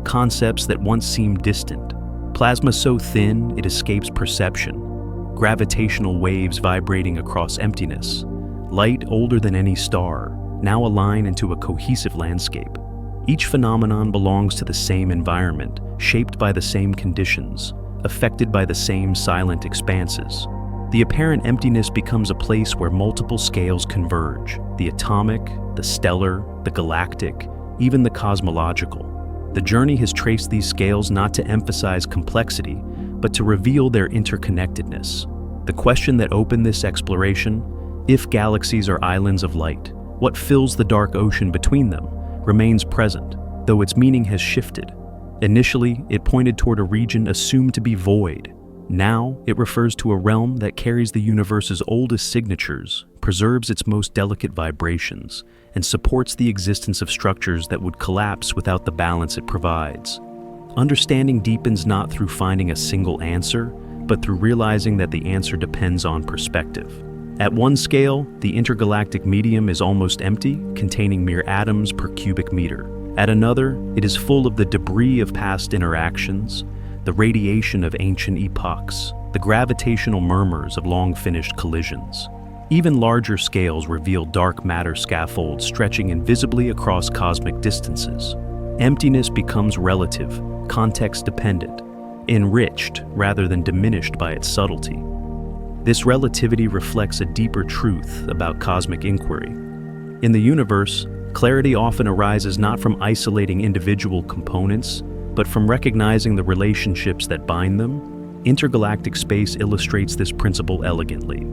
Concepts that once seemed distant, plasma so thin it escapes perception, gravitational waves vibrating across emptiness, light older than any star, now align into a cohesive landscape. Each phenomenon belongs to the same environment, shaped by the same conditions, affected by the same silent expanses. The apparent emptiness becomes a place where multiple scales converge: the atomic, the stellar, the galactic, even the cosmological. The journey has traced these scales not to emphasize complexity, but to reveal their interconnectedness. The question that opened this exploration, if galaxies are islands of light, what fills the dark ocean between them, remains present, though its meaning has shifted. Initially, it pointed toward a region assumed to be void. Now, it refers to a realm that carries the universe's oldest signatures, preserves its most delicate vibrations, and supports the existence of structures that would collapse without the balance it provides. Understanding deepens not through finding a single answer, but through realizing that the answer depends on perspective. At one scale, the intergalactic medium is almost empty, containing mere atoms per cubic meter. At another, it is full of the debris of past interactions, the radiation of ancient epochs, the gravitational murmurs of long-finished collisions. Even larger scales reveal dark matter scaffolds stretching invisibly across cosmic distances. Emptiness becomes relative, context-dependent, enriched rather than diminished by its subtlety. This relativity reflects a deeper truth about cosmic inquiry. In the universe, clarity often arises not from isolating individual components, but from recognizing the relationships that bind them. Intergalactic space illustrates this principle elegantly.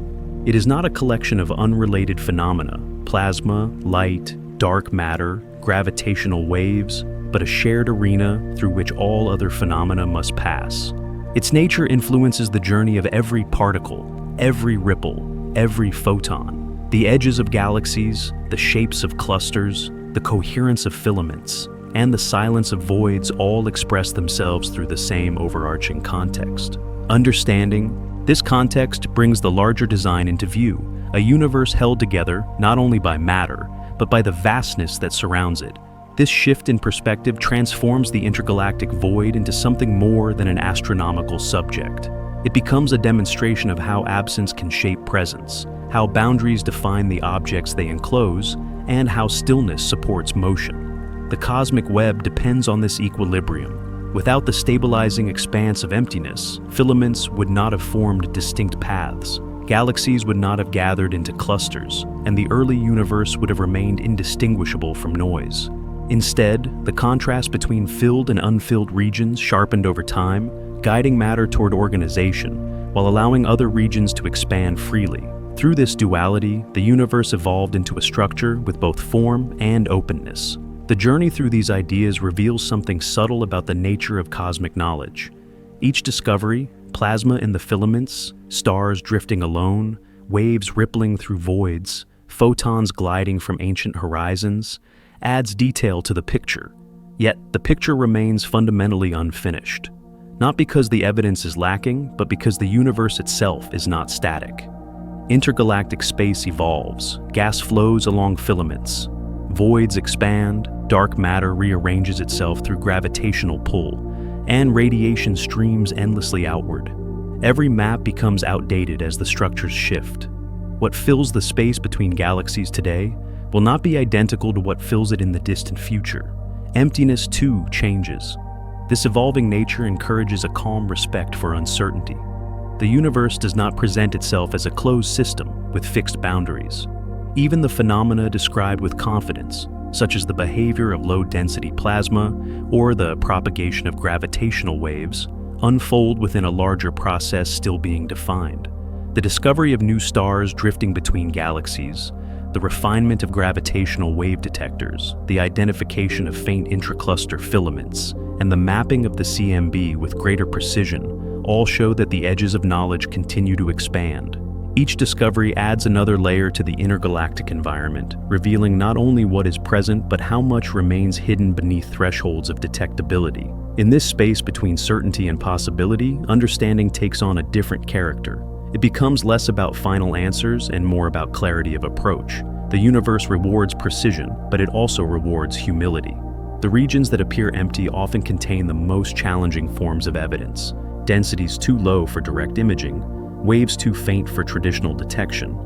It is not a collection of unrelated phenomena, plasma, light, dark matter, gravitational waves, but a shared arena through which all other phenomena must pass. Its nature influences the journey of every particle, every ripple, every photon. The edges of galaxies, the shapes of clusters, the coherence of filaments, and the silence of voids all express themselves through the same overarching context. Understanding this context brings the larger design into view, a universe held together not only by matter, but by the vastness that surrounds it. This shift in perspective transforms the intergalactic void into something more than an astronomical subject. It becomes a demonstration of how absence can shape presence, how boundaries define the objects they enclose, and how stillness supports motion. The cosmic web depends on this equilibrium. Without the stabilizing expanse of emptiness, filaments would not have formed distinct paths. Galaxies would not have gathered into clusters, and the early universe would have remained indistinguishable from noise. Instead, the contrast between filled and unfilled regions sharpened over time, guiding matter toward organization, while allowing other regions to expand freely. Through this duality, the universe evolved into a structure with both form and openness. The journey through these ideas reveals something subtle about the nature of cosmic knowledge. Each discovery, plasma in the filaments, stars drifting alone, waves rippling through voids, photons gliding from ancient horizons, adds detail to the picture. Yet, the picture remains fundamentally unfinished. Not because the evidence is lacking, but because the universe itself is not static. Intergalactic space evolves, gas flows along filaments, voids expand, dark matter rearranges itself through gravitational pull, and radiation streams endlessly outward. Every map becomes outdated as the structures shift. What fills the space between galaxies today will not be identical to what fills it in the distant future. Emptiness, too, changes. This evolving nature encourages a calm respect for uncertainty. The universe does not present itself as a closed system with fixed boundaries. Even the phenomena described with confidence, such as the behavior of low-density plasma or the propagation of gravitational waves, unfold within a larger process still being defined. The discovery of new stars drifting between galaxies, the refinement of gravitational wave detectors, the identification of faint intracluster filaments, and the mapping of the CMB with greater precision all show that the edges of knowledge continue to expand. Each discovery adds another layer to the intergalactic environment, revealing not only what is present but how much remains hidden beneath thresholds of detectability. In this space between certainty and possibility, understanding takes on a different character. It becomes less about final answers and more about clarity of approach. The universe rewards precision, but it also rewards humility. The regions that appear empty often contain the most challenging forms of evidence. Densities too low for direct imaging, waves too faint for traditional detection,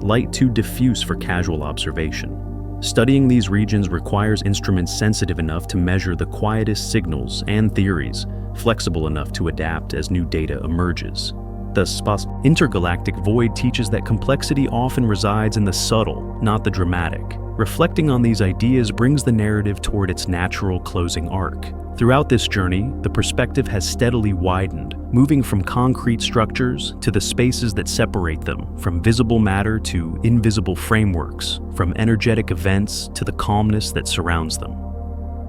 light too diffuse for casual observation. Studying these regions requires instruments sensitive enough to measure the quietest signals and theories, flexible enough to adapt as new data emerges. the intergalactic void teaches that complexity often resides in the subtle, not the dramatic. Reflecting on these ideas brings the narrative toward its natural closing arc. Throughout this journey, the perspective has steadily widened, moving from concrete structures to the spaces that separate them, from visible matter to invisible frameworks, from energetic events to the calmness that surrounds them.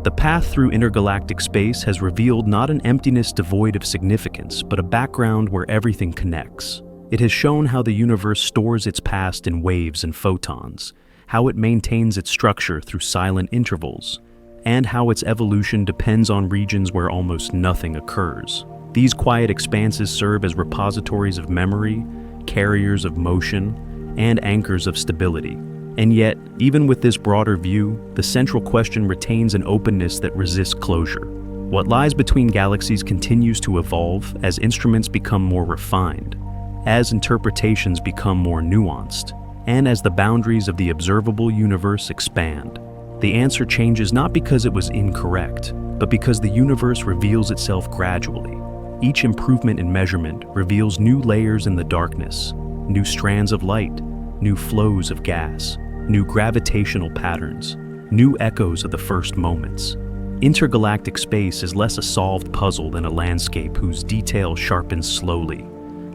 The path through intergalactic space has revealed not an emptiness devoid of significance, but a background where everything connects. It has shown how the universe stores its past in waves and photons, how it maintains its structure through silent intervals, and how its evolution depends on regions where almost nothing occurs. These quiet expanses serve as repositories of memory, carriers of motion, and anchors of stability. And yet, even with this broader view, the central question retains an openness that resists closure. What lies between galaxies continues to evolve as instruments become more refined, as interpretations become more nuanced, and as the boundaries of the observable universe expand. The answer changes not because it was incorrect, but because the universe reveals itself gradually. Each improvement in measurement reveals new layers in the darkness, new strands of light, new flows of gas, new gravitational patterns, new echoes of the first moments. Intergalactic space is less a solved puzzle than a landscape whose detail sharpens slowly,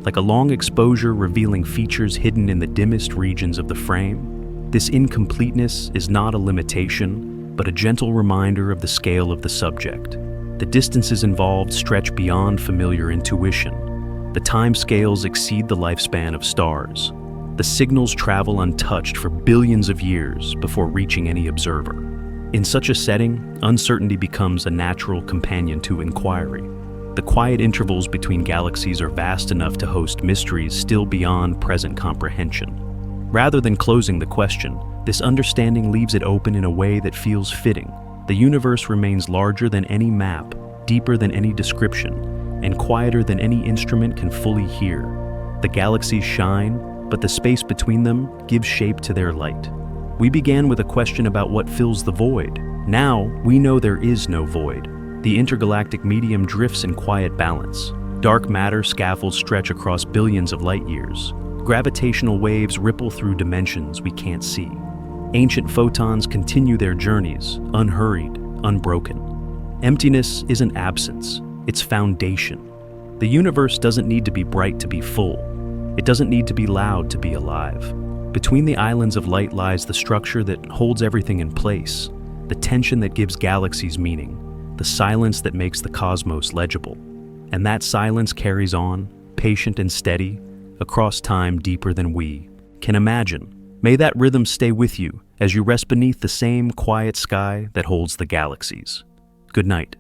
like a long exposure revealing features hidden in the dimmest regions of the frame. This incompleteness is not a limitation, but a gentle reminder of the scale of the subject. The distances involved stretch beyond familiar intuition. The time scales exceed the lifespan of stars. The signals travel untouched for billions of years before reaching any observer. In such a setting, uncertainty becomes a natural companion to inquiry. The quiet intervals between galaxies are vast enough to host mysteries still beyond present comprehension. Rather than closing the question, this understanding leaves it open in a way that feels fitting. The universe remains larger than any map, deeper than any description, and quieter than any instrument can fully hear. The galaxies shine, but the space between them gives shape to their light. We began with a question about what fills the void. Now, we know there is no void. The intergalactic medium drifts in quiet balance. Dark matter scaffolds stretch across billions of light years. Gravitational waves ripple through dimensions we can't see. Ancient photons continue their journeys, unhurried, unbroken. Emptiness isn't absence, it's foundation. The universe doesn't need to be bright to be full. It doesn't need to be loud to be alive. Between the islands of light lies the structure that holds everything in place, the tension that gives galaxies meaning, the silence that makes the cosmos legible. And that silence carries on, patient and steady, across time deeper than we can imagine. May that rhythm stay with you as you rest beneath the same quiet sky that holds the galaxies. Good night.